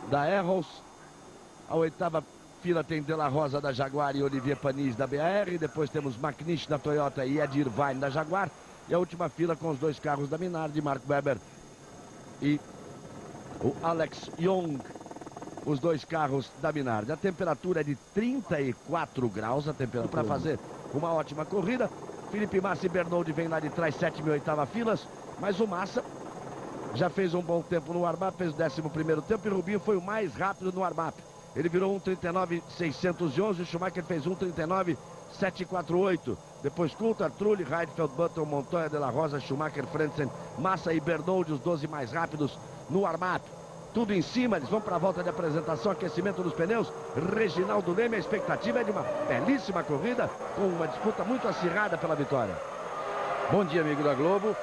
da Erros. A oitava fila tem De La Rosa da Jaguar e Olivier Panis da BAR. Depois temos McNish da Toyota e Ed Irvine da Jaguar. E a última fila com os dois carros da Minardi, Mark Webber e o Alex Young, os dois carros da Minardi. A temperatura é de 34 graus, a temperatura para fazer uma ótima corrida. Felipe Massa e Bernoldi vem lá de trás, 7ª e 8ª filas, mas o Massa já fez um bom tempo no warm-up, fez o 11º tempo, e Rubinho foi o mais rápido no warm-up. Ele virou 1:39.611, o Schumacher fez 1:39.748. Depois Coulthard, Trulli, Heidfeld, Button, Montoya, De La Rosa, Schumacher, Frentzen, Massa e Bernoldi, os 12 mais rápidos no warm-up. Tudo em cima, eles vão para a volta de apresentação, aquecimento dos pneus. Reginaldo Leme, a expectativa é de uma belíssima corrida, com uma disputa muito acirrada pela vitória. Bom dia, amigo da Globo.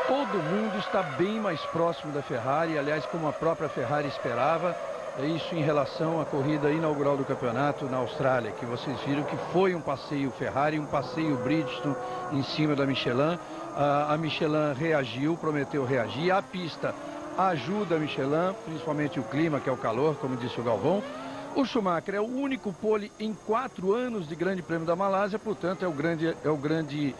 Todo mundo está bem mais próximo da Ferrari, aliás, como a própria Ferrari esperava. É isso em relação à corrida inaugural do campeonato na Austrália, que vocês viram que foi um passeio Ferrari, um passeio Bridgestone em cima da Michelin. A Michelin reagiu, prometeu reagir. A pista ajuda a Michelin, principalmente o clima, que é o calor, como disse o Galvão. O Schumacher é o único pole em 4 anos de Grande Prêmio da Malásia, portanto é o grande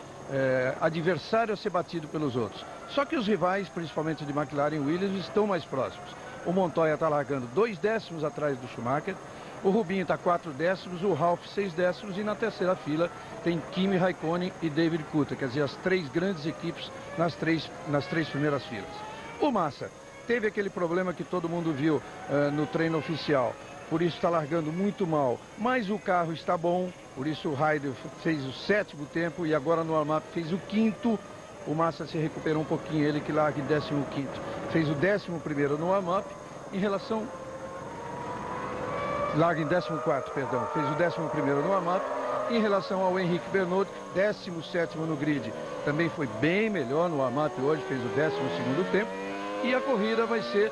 adversário a ser batido pelos outros. Só que os rivais, principalmente de McLaren e Williams, estão mais próximos. O Montoya está largando 2 décimos atrás do Schumacher, o Rubinho está 4 décimos, o Ralf 6 décimos, e na terceira fila tem Kimi Raikkonen e David Coulthard, quer dizer, as 3 grandes equipes nas três primeiras filas. O Massa teve aquele problema que todo mundo viu no treino oficial, por isso está largando muito mal, mas o carro está bom, por isso o Heidel fez o 7º tempo e agora no warm-up fez o 5º. O Massa se recuperou um pouquinho, ele que larga em 15º. Fez o 11º no warm-up, em relação... Larga em 14º, perdão. Fez o 11º no warm-up. Em relação ao Henrique Bernoldi, 17º no grid. Também foi bem melhor no warm-up hoje, fez o 12º tempo. E a corrida vai ser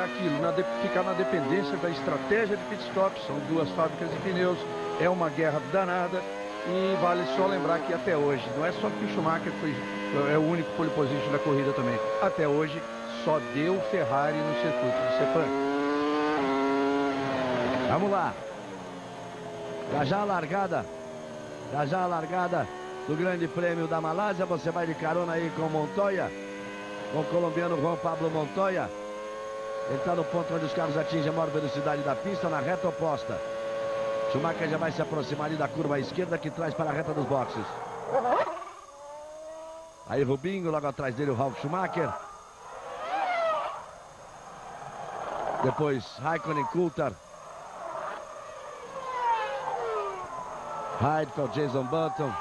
aquilo, ficar na dependência da estratégia de pit stop. São 2 fábricas de pneus, é uma guerra danada. E vale só lembrar que até hoje, não é só que o Schumacher é o único pole position da corrida também. Até hoje, só deu Ferrari no circuito de Sepang. Vamos lá. Já a largada do Grande Prêmio da Malásia. Você vai de carona aí com Montoya, com o colombiano Juan Pablo Montoya. Ele está no ponto onde os carros atingem a maior velocidade da pista, na reta oposta. Schumacher já vai se aproximar ali da curva à esquerda, que traz para a reta dos boxes. Aí Rubinho, logo atrás dele o Ralf Schumacher. Depois Raikkonen, Coulthard, Heidfeld, Jason Button.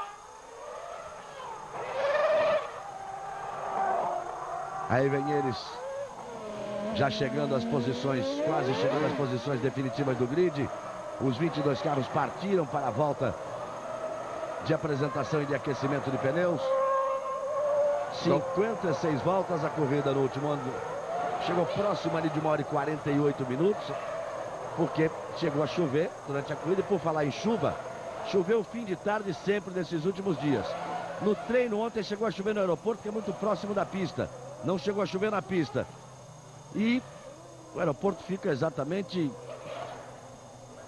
Aí vem eles já chegando às posições, quase chegando às posições definitivas do grid. Os 22 carros partiram para a volta de apresentação e de aquecimento de pneus. 56 voltas a corrida no último ano. Chegou próximo ali de 1h48 minutos, porque chegou a chover durante a corrida. E por falar em chuva, choveu fim de tarde sempre nesses últimos dias. No treino ontem chegou a chover no aeroporto, que é muito próximo da pista. Não chegou a chover na pista. E o aeroporto fica exatamente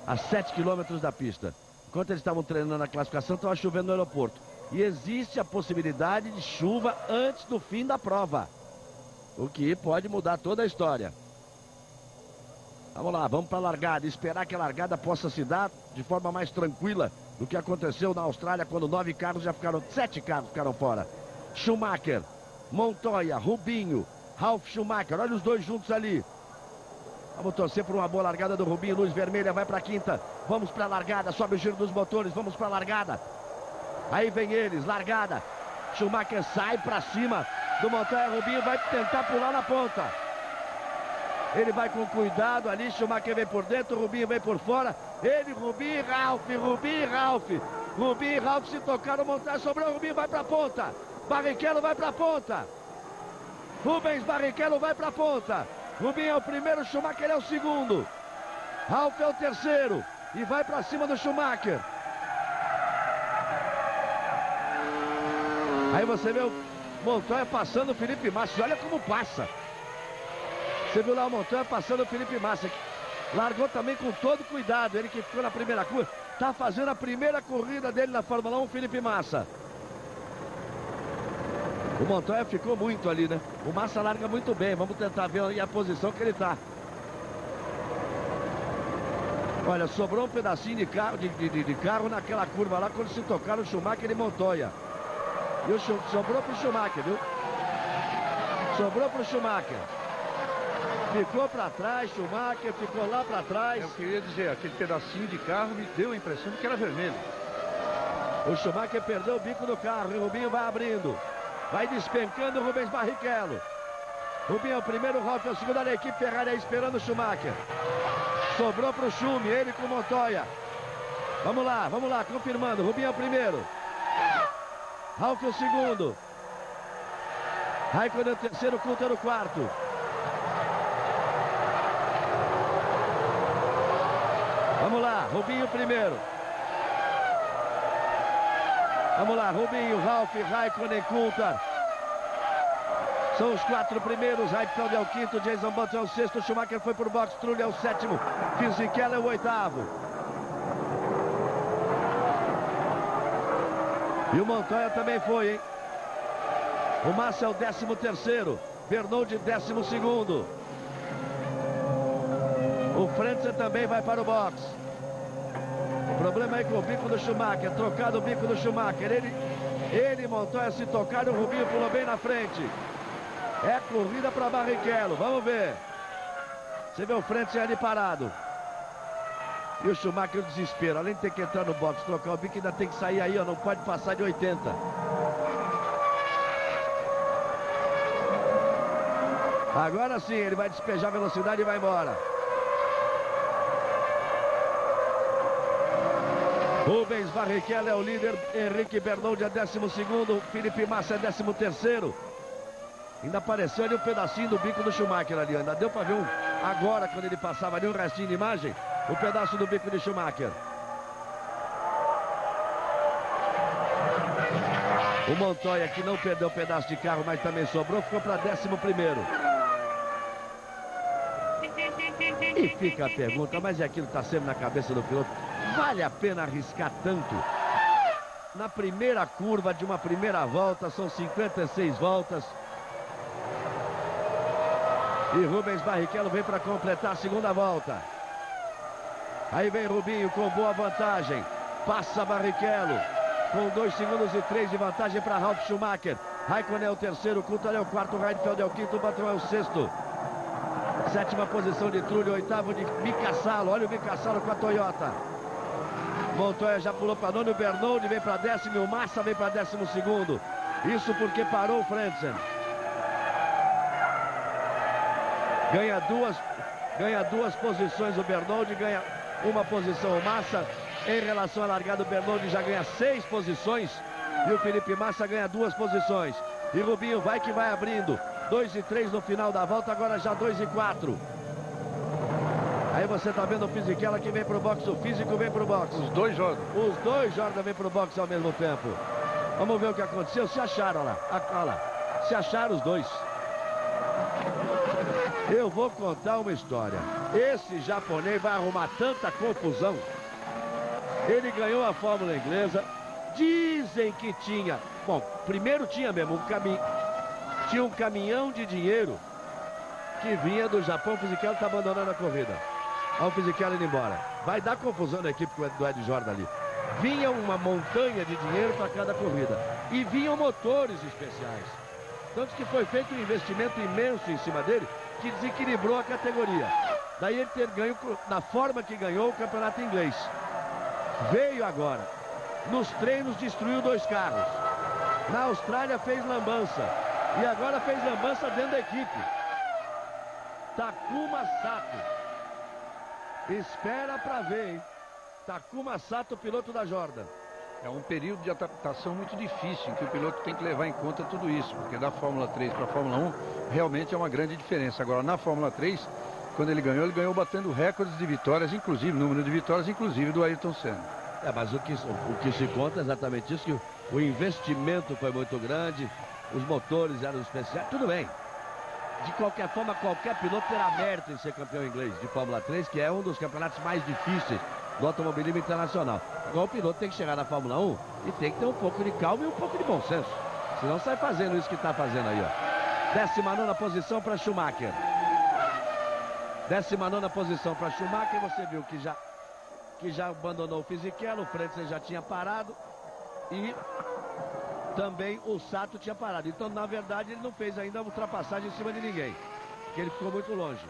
a 7 quilômetros da pista. Enquanto eles estavam treinando a classificação, estava chovendo no aeroporto. E existe a possibilidade de chuva antes do fim da prova, o que pode mudar toda a história. Vamos lá, vamos para a largada. Esperar que a largada possa se dar de forma mais tranquila do que aconteceu na Austrália, quando 7 carros ficaram fora. Schumacher, Montoya, Rubinho, Ralf Schumacher, olha os dois juntos ali. Vamos torcer por uma boa largada do Rubinho. Luz vermelha, vai para a quinta. Vamos para a largada, sobe o giro dos motores, vamos para a largada. Aí vem eles, largada. Schumacher sai para cima do Montoya. Rubinho vai tentar pular na ponta. Ele vai com cuidado ali, Schumacher vem por dentro, Rubinho vem por fora. Ele, Rubinho, Ralf, Rubinho, Ralf. Rubinho e Ralf se tocaram, Montoya sobrou, Rubinho vai para a ponta. Barrichello vai para a ponta. Rubens Barrichello vai para a ponta. Rubinho é o primeiro, Schumacher é o segundo. Ralf é o terceiro. E vai para cima do Schumacher. Aí você vê o Montoya passando o Felipe Massa. Olha como passa. Você viu lá o Montoya passando o Felipe Massa. Largou também com todo cuidado. Ele que ficou na primeira curva. Tá fazendo a primeira corrida dele na Fórmula 1, Felipe Massa. O Montoya ficou muito ali, né? O Massa larga muito bem. Vamos tentar ver aí a posição que ele tá. Olha, sobrou um pedacinho de carro naquela curva lá quando se tocaram o Schumacher e Montoya. E sobrou pro Schumacher, viu? Sobrou pro Schumacher. Ficou para trás, Schumacher ficou lá para trás. Eu queria dizer, aquele pedacinho de carro me deu a impressão de que era vermelho. O Schumacher perdeu o bico do carro e o Rubinho vai abrindo. Vai despencando o Rubens Barrichello. Rubinho é o primeiro, Ralf é o segundo. Olha a equipe Ferrari aí esperando o Schumacher. Sobrou para o Schumi, ele com o Montoya. Vamos lá, confirmando. Rubinho é o primeiro. Ralf é o segundo. Raikkonen é o terceiro, Coulter o quarto. Vamos lá, Rubinho primeiro. Vamos lá, Rubinho, Ralf, Raikkonen, Coulter. São os quatro primeiros. Heidfeld é o quinto, Jason Button é o sexto, Schumacher foi pro box, Trulli é o sétimo, Fisichella é o oitavo. E o Montoya também foi, hein? O Massa é o 13º, Bernoulli 12º. O Frentzen também vai para o box. O problema é com o bico do Schumacher, trocado o bico do Schumacher. Ele e Montoya se tocaram, o Rubinho pulou bem na frente. É corrida para Barrichello, vamos ver. Você vê o Frentzen ali parado. E o Schumacher, o desespero, além de ter que entrar no box, trocar o bico, ainda tem que sair aí, ó, não pode passar de 80. Agora sim, ele vai despejar a velocidade e vai embora. Rubens Barrichello é o líder, Henrique Bernoulli é 12º, Felipe Massa é 13º. Ainda apareceu ali um pedacinho do bico do Schumacher ali, ainda deu para ver agora quando ele passava ali um restinho de imagem, o pedaço do bico de Schumacher. O Montoya, que não perdeu um pedaço de carro, mas também sobrou, ficou para 11º. E fica a pergunta, mas é aquilo que está sempre na cabeça do piloto. Vale a pena arriscar tanto? Na primeira curva de uma primeira volta, são 56 voltas. E Rubens Barrichello vem para completar a segunda volta. Aí vem Rubinho com boa vantagem. Passa Barrichello com 2 segundos e 3 de vantagem para Ralf Schumacher. Raikkonen é o terceiro, Coulter é o quarto, Heidfeld é o quinto, Button é o sexto. Sétima posição de Trulli, oitavo de Mika Salo. Olha o Mika Salo com a Toyota. Montoya já pulou para nono, o Bernoulli vem para 10º, o Massa vem para 12º. Isso porque parou o Frentzen. Ganha duas posições o Bernoulli, ganha uma posição o Massa. Em relação à largada, o Bernoulli já ganha 6 posições e o Felipe Massa ganha 2 posições. E Rubinho vai que vai abrindo. 2 e 3 no final da volta, agora já 2 e 4. Aí você tá vendo o Fisichella que vem pro box, o físico vem pro box. Os dois jogam. Os dois jogam vem pro box ao mesmo tempo. Vamos ver o que aconteceu. Se acharam lá. Olha lá. Se acharam os dois. Eu vou contar uma história. Esse japonês vai arrumar tanta confusão. Ele ganhou a Fórmula Inglesa. Dizem que tinha... Bom, primeiro tinha mesmo um caminho. Tinha um caminhão de dinheiro que vinha do Japão. O Fisichella está abandonando a corrida. Olha o Fisichella indo embora. Vai dar confusão na equipe do Ed Jordan ali. Vinha uma montanha de dinheiro para cada corrida. E vinham motores especiais. Tanto que foi feito um investimento imenso em cima dele, que desequilibrou a categoria. Daí ele ter ganho, da forma que ganhou, o campeonato inglês. Veio agora. Nos treinos destruiu 2 carros. Na Austrália fez lambança. E agora fez lambança dentro da equipe. Takuma Sato. Espera pra ver, hein? Takuma Sato, piloto da Jordan. É um período de adaptação muito difícil, em que o piloto tem que levar em conta tudo isso, porque da Fórmula 3 para a Fórmula 1 realmente é uma grande diferença. Agora, na Fórmula 3, quando ele ganhou batendo recordes de vitórias, inclusive, número de vitórias, inclusive do Ayrton Senna. Mas o que se conta é exatamente isso, que o investimento foi muito grande, os motores eram especiais, tudo bem. de qualquer forma, qualquer piloto terá mérito em ser campeão inglês de Fórmula 3, que é um dos campeonatos mais difíceis do automobilismo internacional. Agora o piloto tem que chegar na Fórmula 1 e tem que ter um pouco de calma e um pouco de bom senso. Senão sai fazendo isso que está fazendo aí, ó. 19ª posição para Schumacher. 19ª posição para Schumacher. Você viu que já abandonou o Fisichella, o Frentzen já tinha parado e também o Sato tinha parado. Então, na verdade, ele não fez ainda a ultrapassagem em cima de ninguém, porque ele ficou muito longe.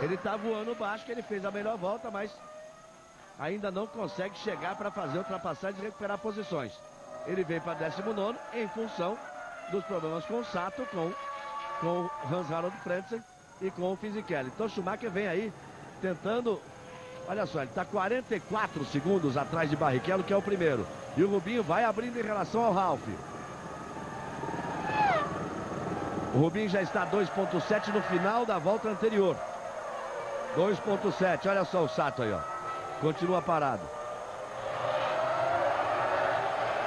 Ele está voando baixo, que ele fez a melhor volta, mas ainda não consegue chegar para fazer a ultrapassagem e recuperar posições. Ele vem para 19º em função dos problemas com o Sato, com o Hans-Harald Frentzen e com o Fisichella. Então, Schumacher vem aí tentando... Olha só, ele está 44 segundos atrás de Barrichello, que é o primeiro. E o Rubinho vai abrindo em relação ao Ralf. O Rubinho já está 2.7 no final da volta anterior. 2.7, olha só o Sato aí, ó. Continua parado.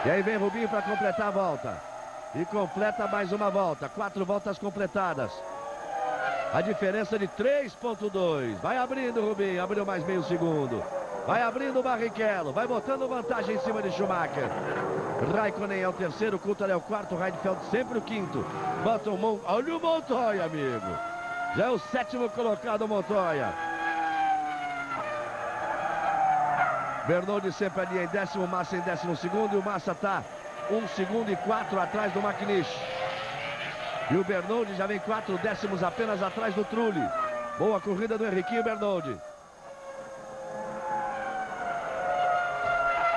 E aí vem Rubinho para completar a volta. E completa mais uma volta. 4 voltas completadas. A diferença de 3.2. Vai abrindo o Rubinho, abriu mais meio segundo. Vai abrindo o Barrichello, vai botando vantagem em cima de Schumacher. Raikkonen é o terceiro, Coulthard é o quarto, Heidfeld sempre o quinto. Olha o Montoya, amigo. Já é o 7º colocado, Montoya. Bernoldi sempre ali em 10º, Massa em 12º. E o Massa está 1 segundo e 4 atrás do McNish. E o Bernoldi já vem 4 décimos apenas atrás do Trulli. Boa corrida do Henriquinho Bernoldi.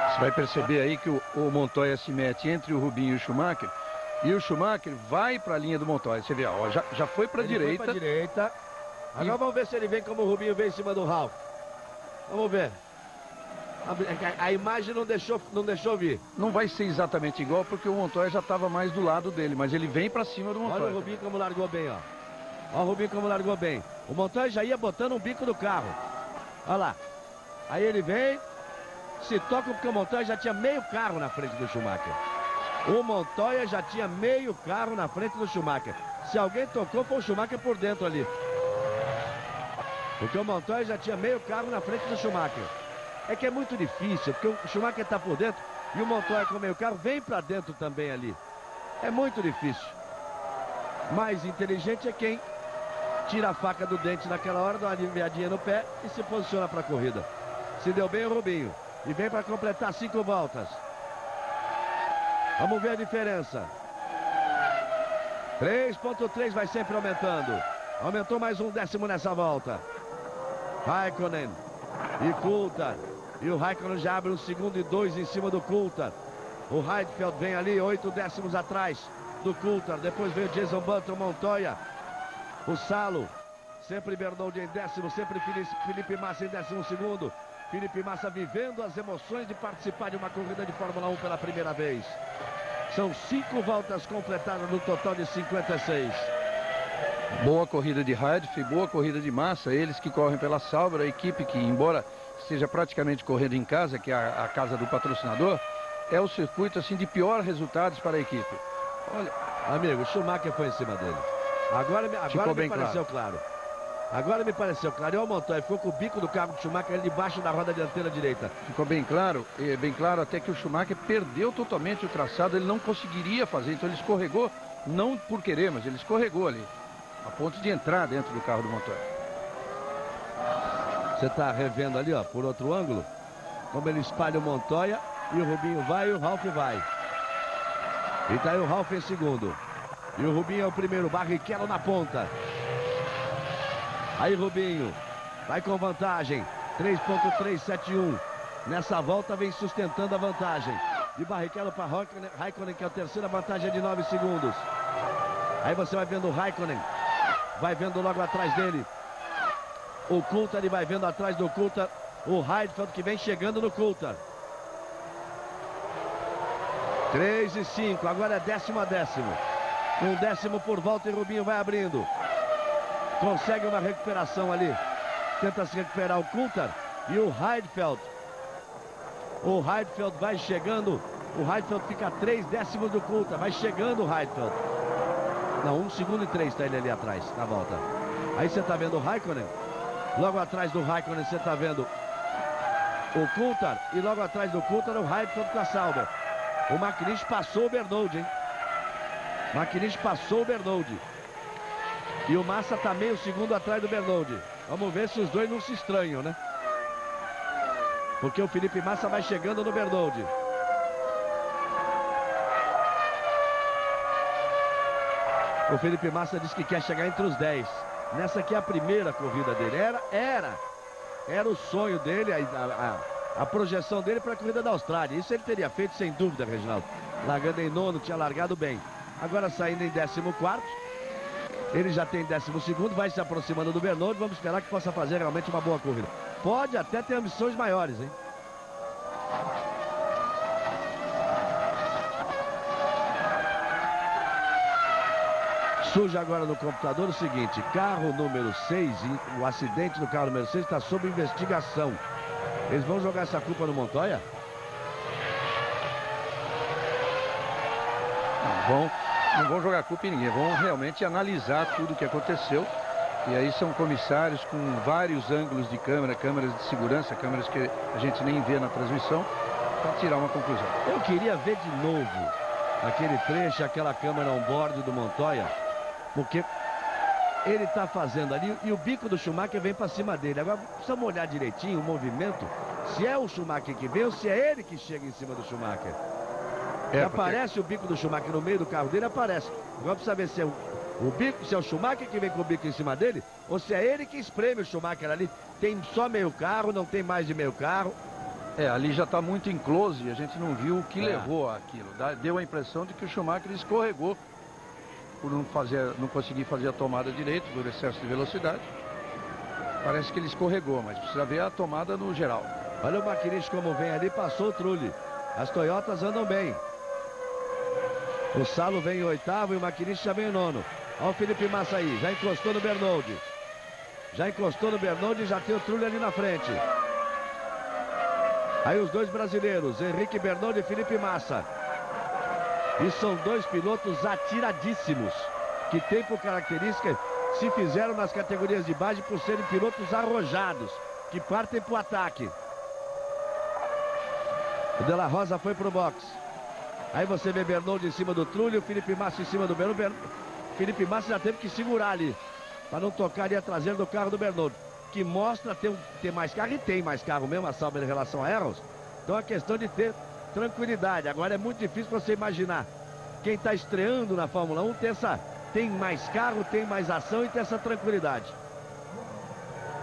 Você vai perceber aí que o Montoya se mete entre o Rubinho e o Schumacher. E o Schumacher vai para a linha do Montoya. Você vê, ó, já foi para a direita. Foi pra direita. Agora vamos ver se ele vem como o Rubinho vem em cima do Ralf. Vamos ver. A imagem não deixou vir. Não vai ser exatamente igual, porque o Montoya já estava mais do lado dele, mas ele vem para cima do Montoya. Olha o Rubinho como largou bem, ó. Olha o Rubinho como largou bem. O Montoya já ia botando um bico do carro. Olha lá. Aí ele vem, se toca porque o Montoya já tinha meio carro na frente do Schumacher. O Montoya já tinha meio carro na frente do Schumacher. Se alguém tocou, foi o Schumacher por dentro ali. Porque o Montoya já tinha meio carro na frente do Schumacher. É que é muito difícil, porque o Schumacher está por dentro e o Montoya com meio carro vem para dentro também ali. É muito difícil. Mais inteligente é quem tira a faca do dente naquela hora, dá uma aliviadinha no pé e se posiciona para a corrida. Se deu bem o Rubinho. E vem para completar 5 voltas. Vamos ver a diferença. 3.3 vai sempre aumentando. Aumentou mais 1 décimo nessa volta. Raikkonen e Coulthard. E o Raikkonen já abre 1 segundo e 2 em cima do Coulthard. O Heidfeld vem ali 8 décimos atrás do Coulthard. Depois vem o Jason Button, Montoya. O Salo. Sempre Bernoldi em 10º. Sempre Felipe Massa em 12º. Felipe Massa vivendo as emoções de participar de uma corrida de Fórmula 1 pela primeira vez. São 5 voltas completadas no total de 56. Boa corrida de Heidfeld, boa corrida de Massa. Eles que correm pela Sauber, a equipe que, embora esteja praticamente correndo em casa, que é a casa do patrocinador, é o circuito assim de pior resultados para a equipe. Olha, amigo, o Schumacher foi em cima dele. Agora me pareceu claro. Agora me pareceu claro. E o Montoya ficou com o bico do carro do Schumacher ali debaixo da roda dianteira direita. Ficou bem claro até que o Schumacher perdeu totalmente o traçado, ele não conseguiria fazer, então ele escorregou, não por querer, mas ele escorregou ali, a ponto de entrar dentro do carro do Montoya. Você está revendo ali, ó, por outro ângulo, como ele espalha o Montoya e o Rubinho vai e o Ralf vai. E tá aí o Ralf em segundo. E o Rubinho é o primeiro, Barrichello na ponta. Aí Rubinho, vai com vantagem, 3.371. Nessa volta vem sustentando a vantagem. De Barrichello para Raikkonen, que é a terceira vantagem de 9 segundos. Aí você vai vendo o Raikkonen, vai vendo logo atrás dele o Coulthard, vai vendo atrás do Coulthard o Heidfeld, que vem chegando no Coulthard. 3 e 5, agora é 10º a 10º. 1 décimo por volta e Rubinho vai abrindo. Consegue uma recuperação ali. Tenta se recuperar o Coulthard e o Heidfeld. O Heidfeld vai chegando. O Heidfeld fica a 3 décimos do Coulthard. Vai chegando o Heidfeld. Não, 1 segundo e 3 está ele ali atrás, na volta. Aí você está vendo o Raikkonen. Logo atrás do Raikkonen você está vendo o Coulthard. E logo atrás do Coulthard o Raikkonen com a Sauber. O McNish passou o Bernoldi, hein? McNish passou o Bernoldi. E o Massa está meio segundo atrás do Bernoldi. Vamos ver se os dois não se estranham, né? Porque o Felipe Massa vai chegando no Bernoldi. O Felipe Massa diz que quer chegar entre os 10. Nessa aqui é a primeira corrida dele. Era o sonho dele, a projeção dele para a corrida da Austrália. Isso ele teria feito sem dúvida, Reginaldo. Largando em nono, tinha largado bem. Agora saindo em 14º. Ele já tem 12º, vai se aproximando do Bernoldi. Vamos esperar que possa fazer realmente uma boa corrida. Pode até ter ambições maiores, hein? Surge agora no computador o seguinte: carro número 6, o acidente do carro número 6 está sob investigação. Eles vão jogar essa culpa no Montoya? Não vão jogar culpa em ninguém, vão realmente analisar tudo o que aconteceu. E aí são comissários com vários ângulos de câmera, câmeras de segurança, câmeras que a gente nem vê na transmissão, para tirar uma conclusão. Eu queria ver de novo aquele trecho, aquela câmera on-board do Montoya, porque ele está fazendo ali e o bico do Schumacher vem para cima dele. Agora precisamos olhar direitinho o movimento, se é o Schumacher que vem ou se é ele que chega em cima do Schumacher. Aparece o bico do Schumacher no meio do carro dele, aparece. Agora precisa ver se é o bico, se é o Schumacher que vem com o bico em cima dele, ou se é ele que espreme o Schumacher ali. Tem só meio carro, não tem mais de meio carro. Ali já está muito em close, a gente não viu o que levou àquilo. Deu a impressão de que o Schumacher escorregou por não conseguir fazer a tomada direito, por excesso de velocidade. Parece que ele escorregou, mas precisa ver a tomada no geral. Olha o McNish como vem ali, passou o Trulli. As Toyotas andam bem. O Salo vem em 8º e o McNish já vem em 9º. Olha o Felipe Massa aí, já encostou no Bernoldi. Já tem o Trulli ali na frente. Aí os dois brasileiros, Henrique Bernoldi e Felipe Massa. E são dois pilotos atiradíssimos, que tem por característica, se fizeram nas categorias de base por serem pilotos arrojados, que partem para o ataque. O De La Rosa foi pro box. Aí você vê Bernoldi em cima do Trulli, o Felipe Massa em cima do Bernoldi. Felipe Massa já teve que segurar ali, para não tocar ali a traseira do carro do Bernoldi, que mostra ter mais carro, e tem mais carro mesmo, a Sauber em relação a Arrows. Então é questão de ter tranquilidade. Agora é muito difícil você imaginar quem está estreando na Fórmula 1 tem mais carro, tem mais ação e tem essa tranquilidade.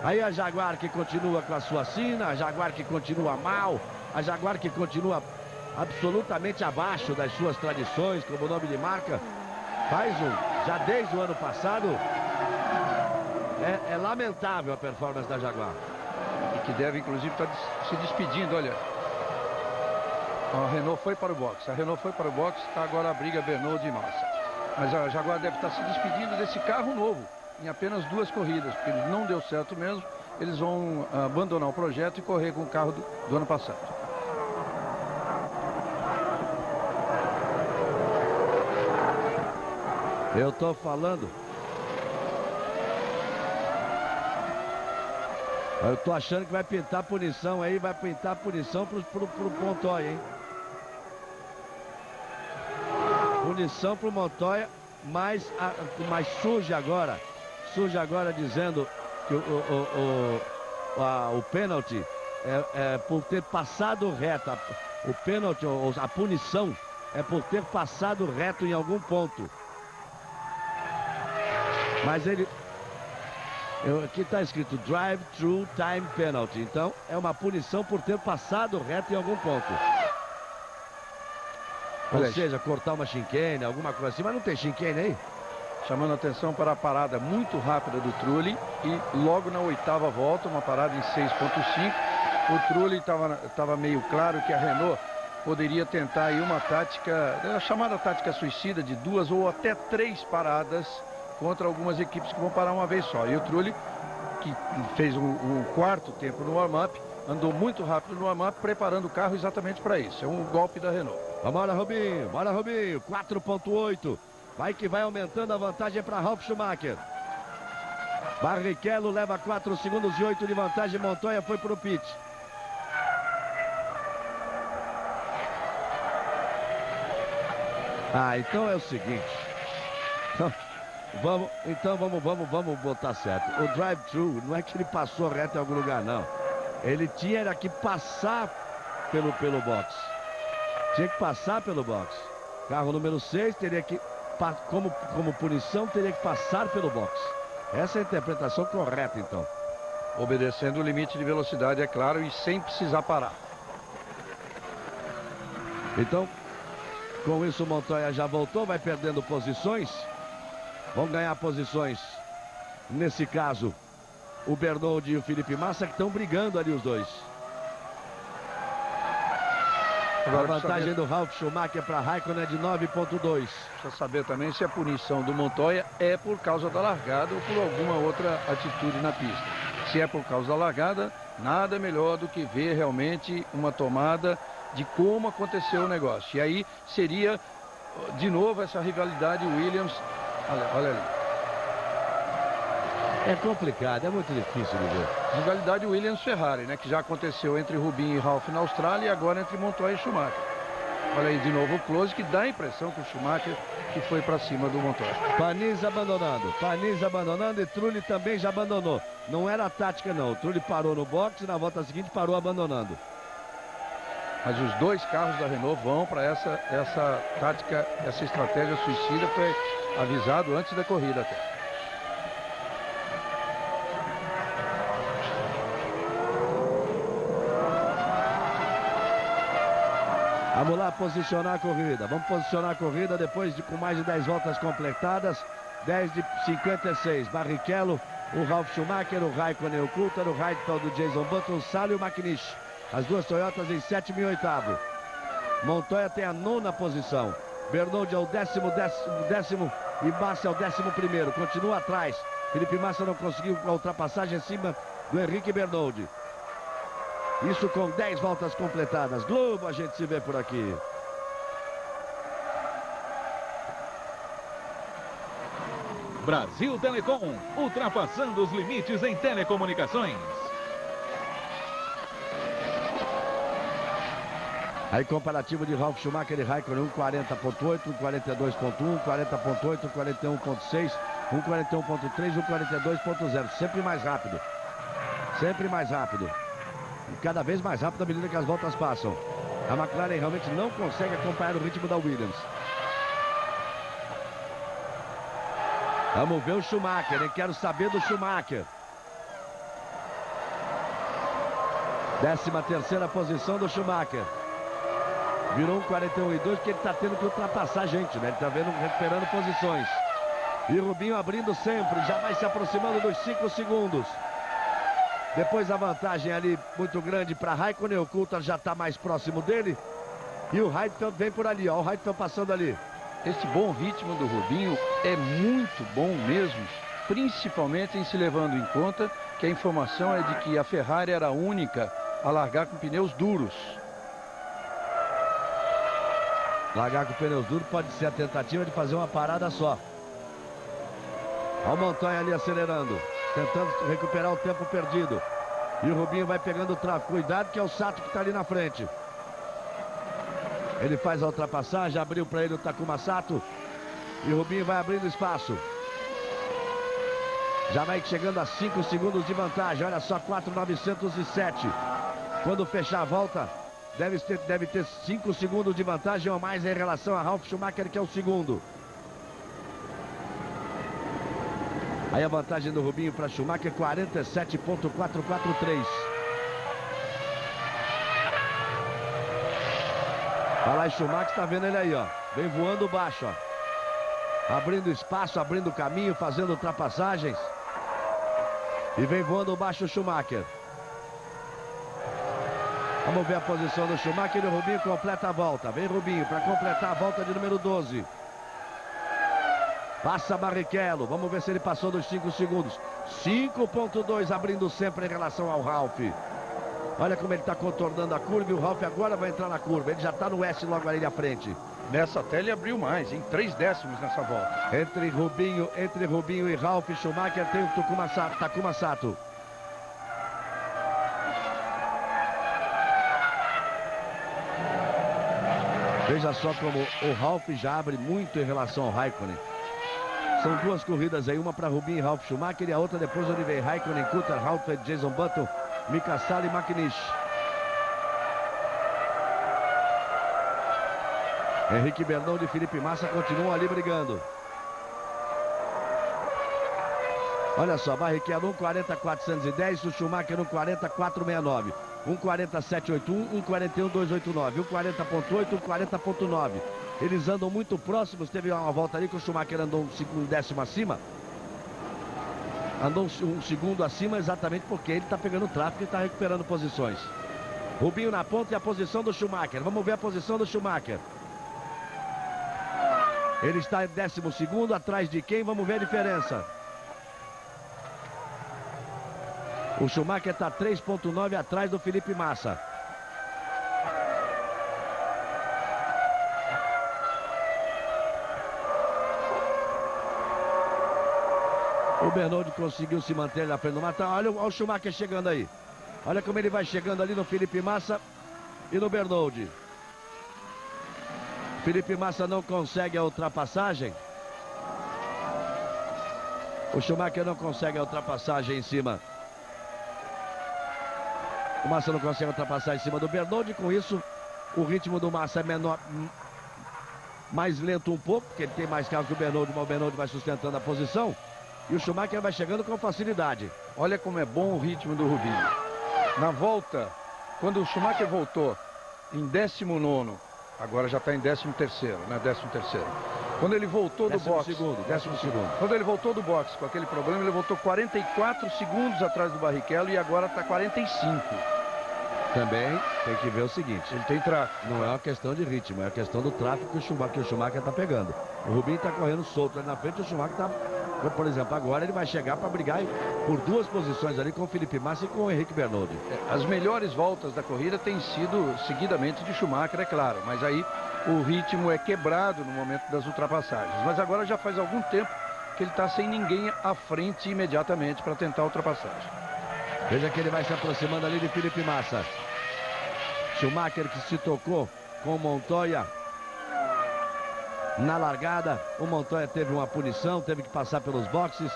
Aí a Jaguar que continua com a sua sina, a Jaguar que continua mal, a Jaguar que continua absolutamente abaixo das suas tradições como nome de marca. Já desde o ano passado, é lamentável a performance da Jaguar. E que deve inclusive estar se despedindo, olha. A Renault foi para o box, está agora a briga Bernoldi e Massa. Mas a Jaguar deve estar se despedindo desse carro novo em apenas 2 corridas, porque não deu certo mesmo. Eles vão abandonar o projeto e correr com o carro do ano passado. Eu tô falando. Eu tô achando que vai pintar punição aí, vai pintar punição pro Montoya, hein? Punição pro Montoya, mas surge agora dizendo que o pênalti é por ter passado reto. O pênalti, a punição é por ter passado reto em algum ponto. Mas aqui está escrito Drive-Through Time Penalty. Então é uma punição por ter passado reto em algum ponto. Ou seja, cortar uma chicane, alguma coisa assim. Mas não tem chicane aí? Chamando a atenção para a parada muito rápida do Trulli. E logo na 8ª volta, uma parada em 6.5. O Trulli estava meio claro que a Renault poderia tentar aí uma tática, a chamada tática suicida, de 2 ou até 3 paradas contra algumas equipes que vão parar uma vez só. E o Trulli, que fez um 4º tempo no warm-up, andou muito rápido no warm-up, preparando o carro exatamente para isso. É um golpe da Renault. Bora, Rubinho, 4.8. Vai que vai aumentando a vantagem para Ralf Schumacher. Barrichello leva 4 segundos e 8 de vantagem. Montoya foi para o pit. Então é o seguinte. Vamos botar certo. O drive-thru não é que ele passou reto em algum lugar, não. Ele tinha que passar pelo box. Tinha que passar pelo box. Carro número 6 teria que, como punição, teria que passar pelo box. Essa é a interpretação correta, então. Obedecendo o limite de velocidade, é claro, e sem precisar parar. Então, com isso o Montoya já voltou, vai perdendo posições. Vão ganhar posições, nesse caso, o Bernold e o Felipe Massa, que estão brigando ali os dois. Agora, a vantagem do Ralf Schumacher para Raikkonen é de 9,2. Precisa saber também se a punição do Montoya é por causa da largada ou por alguma outra atitude na pista. Se é por causa da largada, nada melhor do que ver realmente uma tomada de como aconteceu o negócio. E aí seria, de novo, essa rivalidade Williams. Olha ali. É complicado, é muito difícil de ver. Rivalidade Williams-Ferrari, né? Que já aconteceu entre Rubinho e Ralf na Austrália e agora entre Montoya e Schumacher. Olha aí de novo o close, que dá a impressão que o Schumacher que foi para cima do Montoya. Panis abandonando e Trulli também já abandonou. Não era a tática, não. O Trulli parou no box e na volta seguinte parou abandonando. Mas os dois carros da Renault vão para essa tática, essa estratégia suicida. Foi avisado antes da corrida até. Vamos lá posicionar a corrida. Vamos posicionar a corrida depois com mais de 10 voltas completadas. 10 de 56. Barrichello, o Ralf Schumacher, o Raikkonen, o Coulthard, o Heidfeld, o Jason Button, o Salo e o McNish. As duas Toyotas em 7º e 8º. Montoya tem a 9ª posição. Bernold é o décimo e Massa é o 11º. Continua atrás. Felipe Massa não conseguiu a ultrapassagem acima do Henrique Bernold. Isso com 10 voltas completadas. Globo, a gente se vê por aqui. Brasil Telecom, ultrapassando os limites em telecomunicações. Aí comparativo de Ralf Schumacher e Raikkonen, 1,40.8, 1,42.1, 40.8, 41.6, 1,41.3, 1,42.0. Sempre mais rápido. Sempre mais rápido. E cada vez mais rápido à medida que as voltas passam. A McLaren realmente não consegue acompanhar o ritmo da Williams. Vamos ver o Schumacher, hein? Quero saber do Schumacher. 13ª posição do Schumacher. Virou 1,41,2 porque ele está tendo que ultrapassar a gente, né? Ele está recuperando posições. E Rubinho abrindo sempre, já vai se aproximando dos 5 segundos. Depois a vantagem ali muito grande para Raikkonen. O Coulthard já está mais próximo dele. E o Heidfeld vem por ali, ó. O Heidfeld passando ali. Esse bom ritmo do Rubinho é muito bom mesmo. Principalmente em se levando em conta que a informação é de que a Ferrari era a única a largar com pneus duros. Largar com pneus duros pode ser a tentativa de fazer uma parada só. Olha o Montoya ali acelerando. Tentando recuperar o tempo perdido. E o Rubinho vai pegando o tráfego. Cuidado que é o Sato que está ali na frente. Ele faz a ultrapassagem. Abriu para ele o Takuma Sato. E o Rubinho vai abrindo espaço. Já vai chegando a 5 segundos de vantagem. Olha só, 4,907. Quando fechar a volta, deve ter 5 segundos de vantagem ou mais em relação a Ralf Schumacher, que é o segundo. Aí a vantagem do Rubinho para Schumacher, 47,443. Olha lá, Schumacher, está vendo ele aí, ó. Vem voando baixo, ó. Abrindo espaço, abrindo caminho, fazendo ultrapassagens. E vem voando baixo o Schumacher. Vamos ver a posição do Schumacher e o Rubinho completa a volta. Vem Rubinho para completar a volta de número 12. Passa Barrichello, vamos ver se ele passou dos 5 segundos. 5,2 abrindo sempre em relação ao Ralf. Olha como ele está contornando a curva e o Ralf agora vai entrar na curva. Ele já está no S logo ali à frente. Nessa até ele abriu mais, em 3 décimos nessa volta. Entre Rubinho e Ralf Schumacher tem o Takuma Sato. Veja só como o Ralf já abre muito em relação ao Raikkonen. São 2 corridas aí, uma para Rubinho e Ralf Schumacher e a outra depois onde vem Raikkonen, Coulthard, Halford, Jason Button, Mika Salo e McNish. Henrique Bernoldi e Felipe Massa continuam ali brigando. Olha só, Barrichello 1:40.410, o Schumacher 1:40.469. 1:47.81, 1:41.289, 1:40.8, 1:40.9. Eles andam muito próximos. Teve uma volta ali que o Schumacher andou um décimo acima. Andou um segundo acima exatamente porque ele está pegando tráfego e está recuperando posições. Rubinho na ponta e a posição do Schumacher. Vamos ver a posição do Schumacher. Ele está em 12º, atrás de quem? Vamos ver a diferença. O Schumacher está 3,9 atrás do Felipe Massa. O Bernoldi conseguiu se manter na frente do mata. Olha o Schumacher chegando aí. Olha como ele vai chegando ali no Felipe Massa e no Bernoldi. Felipe Massa não consegue a ultrapassagem. O Schumacher não consegue a ultrapassagem em cima. O Massa não consegue ultrapassar em cima do Bernoldi. Com isso, o ritmo do Massa é menor, mais lento um pouco, porque ele tem mais carro que o Bernoldi, mas o Bernoldi vai sustentando a posição. E o Schumacher vai chegando com facilidade. Olha como é bom o ritmo do Rubinho. Na volta, quando o Schumacher voltou em 19º, agora já está em 13º, né? 13º. Quando ele voltou do boxe. 12º. Quando ele voltou do boxe com aquele problema, ele voltou 44 segundos atrás do Barrichello e agora está 45. Também tem que ver o seguinte. Ele tem tráfego. Não é uma questão de ritmo, é uma questão do tráfego que o Schumacher está pegando. O Rubinho está correndo solto ali na frente, o Schumacher está... Por exemplo, agora ele vai chegar para brigar por 2 posições ali com o Felipe Massa e com o Henrique Bernoldi. As melhores voltas da corrida têm sido seguidamente de Schumacher, é claro. Mas aí o ritmo é quebrado no momento das ultrapassagens. Mas agora já faz algum tempo que ele está sem ninguém à frente imediatamente para tentar a ultrapassagem. Veja que ele vai se aproximando ali de Felipe Massa. Schumacher que se tocou com o Montoya na largada. O Montoya teve uma punição, teve que passar pelos boxes.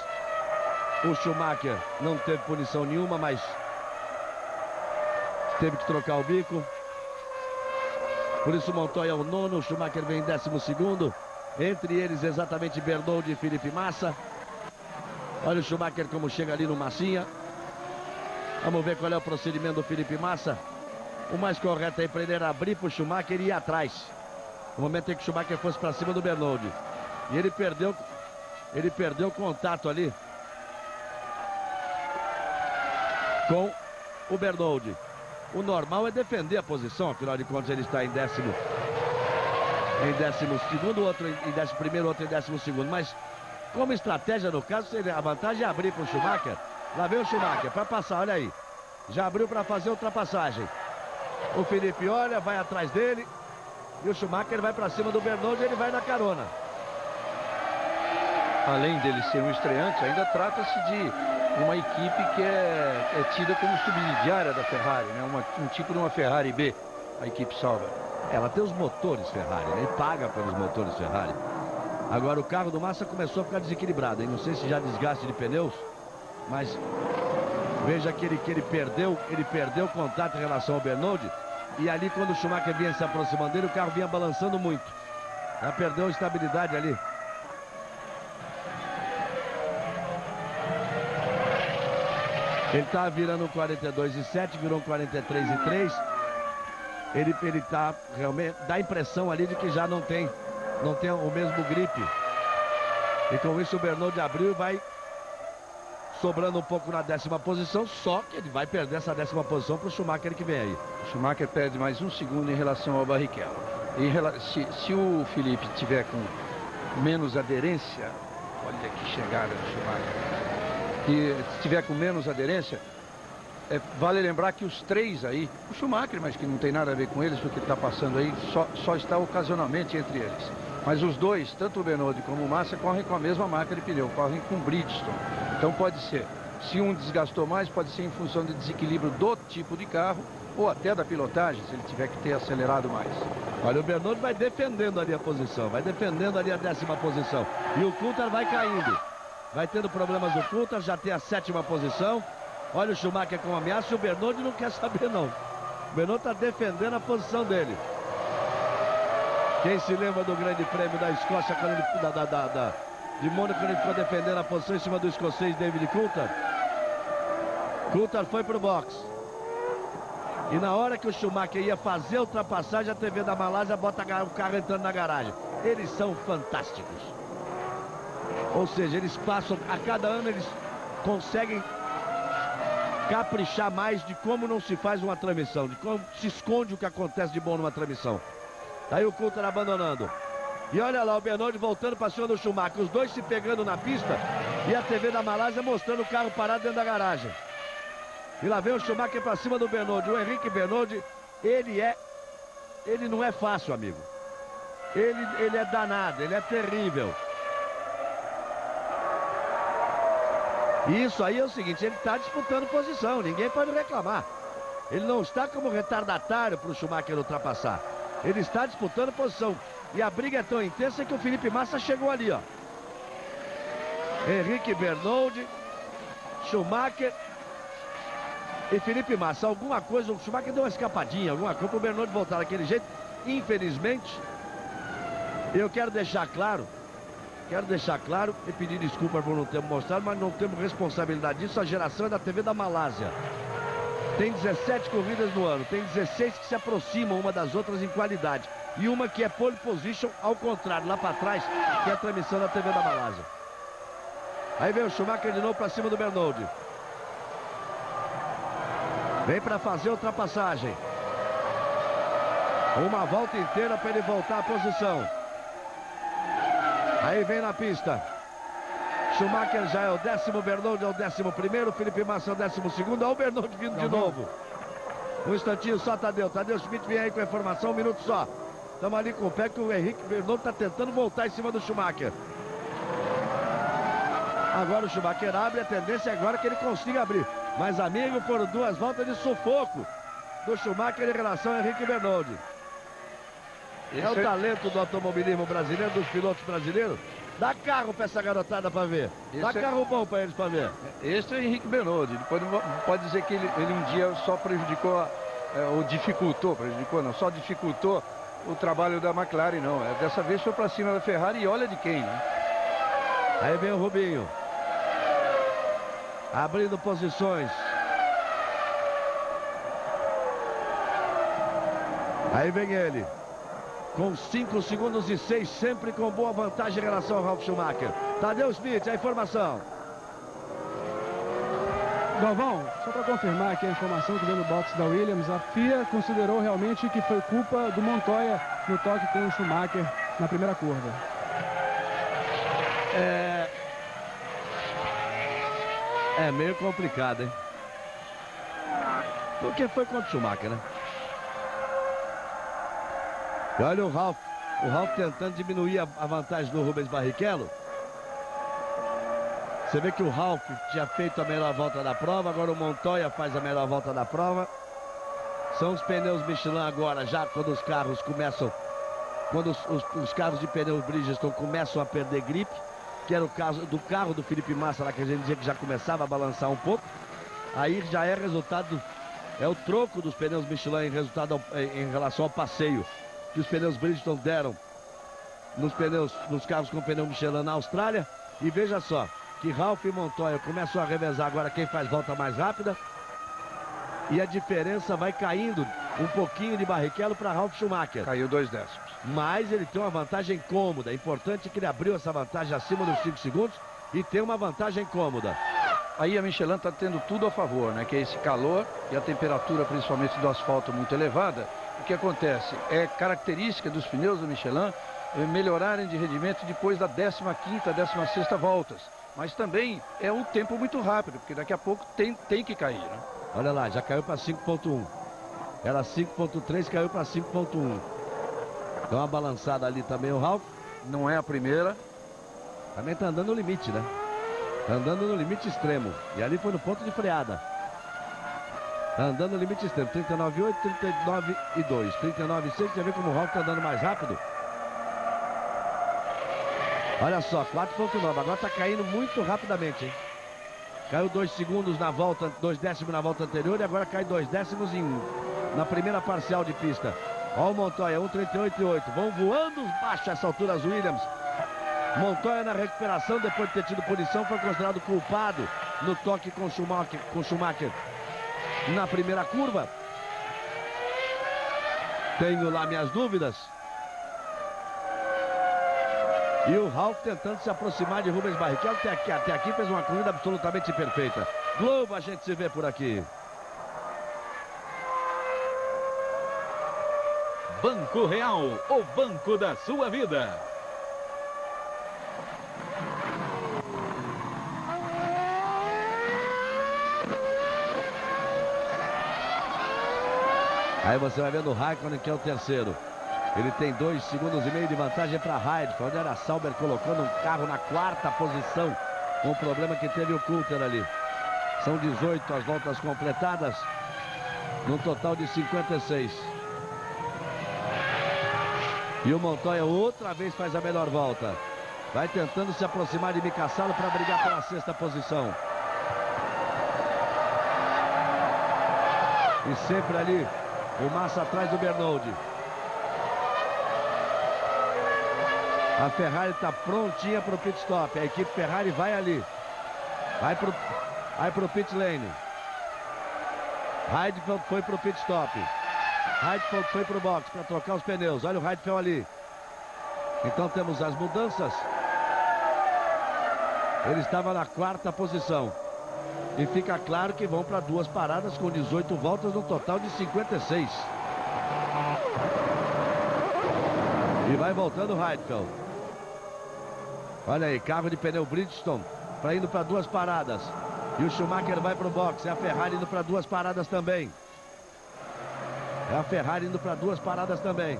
O Schumacher não teve punição nenhuma, mas teve que trocar o bico. Por isso o Montoya é o 9º, o Schumacher vem em 12º. Entre eles exatamente Bernoldi e Felipe Massa. Olha o Schumacher como chega ali no Massinha. Vamos ver qual é o procedimento do Felipe Massa. O mais correto aí para ele era abrir para o Schumacher e ir atrás. No momento em que o Schumacher fosse para cima do Bernoldi. E ele perdeu o contato ali com o Bernoldi. O normal é defender a posição, afinal de contas ele está em 12º, outro em 11º, outro em 12º. Mas como estratégia no caso, a vantagem é abrir para o Schumacher. Lá vem o Schumacher para passar, olha aí. Já abriu para fazer a ultrapassagem. O Felipe olha, vai atrás dele. E o Schumacher vai para cima do Bernoldi e ele vai na carona. Além dele ser um estreante, ainda trata-se de uma equipe que é tida como subsidiária da Ferrari, né? Um tipo de uma Ferrari B, a equipe Sauber. Ela tem os motores Ferrari, né? E paga pelos motores Ferrari. Agora o carro do Massa começou a ficar desequilibrado, hein? Não sei se já desgaste de pneus, mas veja que ele perdeu o contato em relação ao Bernoldi. E ali quando o Schumacher vinha se aproximando dele, o carro vinha balançando muito. Já perdeu a estabilidade ali. Ele tá virando um 42,7, virou um 43,3. Ele tá realmente, dá a impressão ali de que já não tem o mesmo gripe. E com isso o Bernoldi abriu e vai sobrando um pouco na 10ª posição, só que ele vai perder essa 10ª posição para o Schumacher que vem aí. O Schumacher perde mais 1 segundo em relação ao Barrichello. Se o Felipe tiver com menos aderência, olha que chegada do Schumacher, e se tiver com menos aderência, vale lembrar que os três aí, o Schumacher, mas que não tem nada a ver com eles, porque está passando aí, só está ocasionalmente entre eles. Mas os dois, tanto o Benodi como o Massa, correm com a mesma marca de pneu, correm com Bridgestone. Então pode ser, se um desgastou mais, pode ser em função de desequilíbrio do tipo de carro, ou até da pilotagem, se ele tiver que ter acelerado mais. Olha, o Benodi vai defendendo ali a posição, vai defendendo ali a 10ª posição. E o Coulthard vai caindo. Vai tendo problemas o Coulthard, já tem a 7ª posição. Olha o Schumacher com ameaça e o Benodi não quer saber não. O Benodi está defendendo a posição dele. Quem se lembra do grande prêmio da Escócia, quando ele, de Mônaco, quando ele ficou defendendo a posição em cima do escocês David Coulthard? Coulthard foi pro box. E na hora que o Schumacher ia fazer a ultrapassagem, a TV da Malásia bota o carro entrando na garagem. Eles são fantásticos. Ou seja, eles passam, a cada ano eles conseguem caprichar mais de como não se faz uma transmissão, de como se esconde o que acontece de bom numa transmissão. Aí o Coulthard abandonando. E olha lá o Benodi voltando para cima do Schumacher. Os dois se pegando na pista e a TV da Malásia mostrando o carro parado dentro da garagem. E lá vem o Schumacher para cima do Benodi. O Henrique Benodi, ele não é fácil, amigo. Ele é danado, ele é terrível. E isso aí é o seguinte, ele está disputando posição, ninguém pode reclamar. Ele não está como retardatário para o Schumacher ultrapassar. Ele está disputando posição. E a briga é tão intensa que o Felipe Massa chegou ali, ó. Henrique Benodi, Schumacher e Felipe Massa. Alguma coisa, o Schumacher deu uma escapadinha, alguma coisa para o Benodi voltar daquele jeito. Infelizmente, eu quero deixar claro e pedir desculpa por não termos mostrado, mas não temos responsabilidade disso. A geração é da TV da Malásia. Tem 17 corridas no ano, tem 16 que se aproximam uma das outras em qualidade. E uma que é pole position, ao contrário, lá para trás, que é a transmissão da TV da Malásia. Aí vem o Schumacher de novo para cima do Benodi. Vem para fazer a ultrapassagem. Uma volta inteira para ele voltar à posição. Aí vem na pista. Schumacher já é o 10º, Benodi é o 11º, Felipe Massa é o 12º. Olha o Benodi vindo de novo. Um instantinho só, Tadeu. Tadeu Schmidt vem aí com a informação, um minuto só. Estamos ali com o pé que o Henrique Benodi está tentando voltar em cima do Schumacher. Agora o Schumacher abre, a tendência é agora que ele consiga abrir. Mas, amigo, foram 2 voltas de sufoco do Schumacher em relação ao Henrique Benodi. É o talento do automobilismo brasileiro, dos pilotos brasileiros. Dá carro para essa garotada para ver. Dá carro bom para eles para ver. Esse é o Henrique Benodi. Depois não pode dizer que ele um dia só prejudicou, ou prejudicou não, só dificultou o trabalho da McLaren, não. Dessa vez foi para cima da Ferrari e olha de quem, né? Aí vem o Rubinho. Abrindo posições. Aí vem ele. Com 5 segundos e 6, sempre com boa vantagem em relação ao Ralf Schumacher. Tadeu Schmidt, a informação. Galvão, só para confirmar aqui a informação que vem no box da Williams, a FIA considerou realmente que foi culpa do Montoya no toque com o Schumacher na primeira curva. É meio complicado, hein? Porque foi contra o Schumacher, né? E olha o Ralf tentando diminuir a vantagem do Rubens Barrichello. Você vê que o Ralf tinha feito a melhor volta da prova, agora o Montoya faz a melhor volta da prova. São os pneus Michelin agora, já quando os carros começam, quando os carros de pneus Bridgestone começam a perder gripe, que era o caso do carro do Felipe Massa, lá que a gente dizia que já começava a balançar um pouco. Aí já é resultado, é o troco dos pneus Michelin em relação ao passeio que os pneus Bridgestone deram nos carros com pneu Michelin na Austrália. E veja só, que Ralf e Montoya começam a revezar agora quem faz volta mais rápida. E a diferença vai caindo um pouquinho de Barrichello para Ralf Schumacher. Caiu 2 décimos. Mas ele tem uma vantagem cômoda. É importante que ele abriu essa vantagem acima dos 5 segundos e tem uma vantagem cômoda. Aí a Michelin está tendo tudo a favor, né? Que é esse calor e a temperatura, principalmente do asfalto, muito elevada. O que acontece? É característica dos pneus da Michelin melhorarem de rendimento depois da 15ª, 16ª voltas. Mas também é um tempo muito rápido, porque daqui a pouco tem que cair, né? Olha lá, já caiu para 5.1. Era 5.3, caiu para 5.1. Dá uma balançada ali também o Ralf. Não é a primeira. Também tá andando no limite, né? Tá andando no limite extremo. E ali foi no ponto de freada. Tá andando no limite extremo. 39,8, 39,2. 39,6. Você vê como o Ralf tá andando mais rápido? Olha só, 4.9. Agora tá caindo muito rapidamente, hein? Caiu 2 segundos na volta, 2 décimos na volta anterior e agora cai 2 décimos na primeira parcial de pista. Olha o Montoya, 1,38,8. Vão voando baixo essa altura as Williams. Montoya na recuperação, depois de ter tido punição, foi considerado culpado no toque com Schumacher na primeira curva. Tenho lá minhas dúvidas. E o Ralf tentando se aproximar de Rubens Barrichello, que até aqui fez uma corrida absolutamente perfeita. Globo, a gente se vê por aqui. Banco Real, o banco da sua vida. Aí você vai vendo o Raikkonen, que é o terceiro. Ele tem 2,5 segundos de vantagem para Heidfeld. Olha a Sauber colocando um carro na 4ª posição, com o problema que teve o Coulter ali. São 18 as voltas completadas, num total de 56. E o Montoya outra vez faz a melhor volta. Vai tentando se aproximar de Mika Salo para brigar pela 6ª posição. E sempre ali o Massa atrás do Bernoldi. A Ferrari está prontinha para o pit stop. A equipe Ferrari vai ali. Vai pro pit lane. Heidfeld foi pro pit stop. Heidfeld foi pro box para trocar os pneus. Olha o Heidfeld ali. Então temos as mudanças. Ele estava na 4ª posição. E fica claro que vão para 2 paradas com 18 voltas no total de 56. E vai voltando o Heidfeld. Olha aí, carro de pneu Bridgestone para indo para 2 paradas. E o Schumacher vai para o box. É a Ferrari indo para 2 paradas também. É a Ferrari indo para 2 paradas também.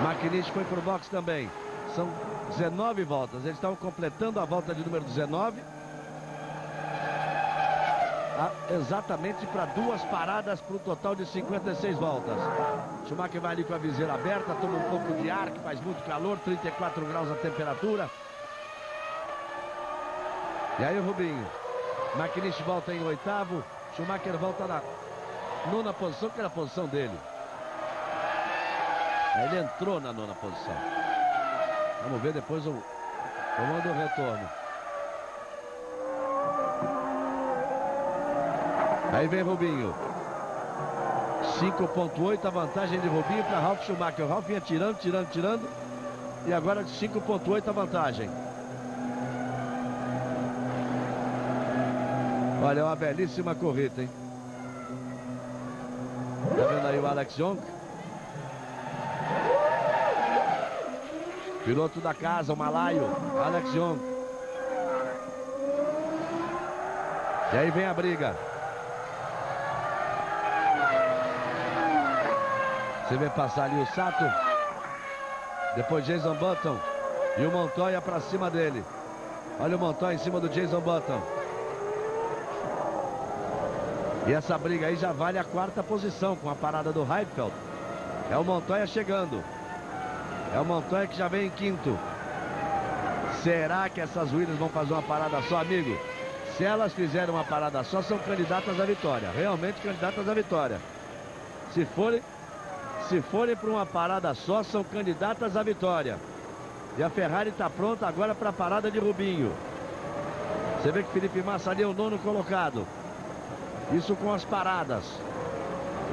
McNish foi para o box também. São 19 voltas. Eles estavam completando a volta de número 19. Exatamente para 2 paradas para um total de 56 voltas. Schumacher vai ali com a viseira aberta, toma um pouco de ar, que faz muito calor, 34 graus a temperatura. E aí o Rubinho. McNish volta em 8º. Schumacher volta na 9ª posição, que era a posição dele. Aí ele entrou na 9ª posição. Vamos ver depois o comando do retorno. Aí vem Rubinho. 5.8 a vantagem de Rubinho para Ralf Schumacher. O Ralf vinha tirando. E agora 5.8 a vantagem. Olha, é uma belíssima corrida, hein? Tá vendo aí o Alex Young? Piloto da casa, o malaio, Alex Young. E aí vem a briga. Você vê passar ali o Sato. Depois Jason Button. E o Montoya para cima dele. Olha o Montoya em cima do Jason Button. E essa briga aí já vale a 4ª posição com a parada do Heidfeld. É o Montoya chegando. É o Montoya que já vem em 5º. Será que essas Williams vão fazer uma parada só, amigo? Se elas fizerem uma parada só, são candidatas à vitória. Realmente candidatas à vitória. Se forem para uma parada só, são candidatas à vitória. E a Ferrari está pronta agora para a parada de Rubinho. Você vê que Felipe Massa ali é o 9º colocado. Isso com as paradas.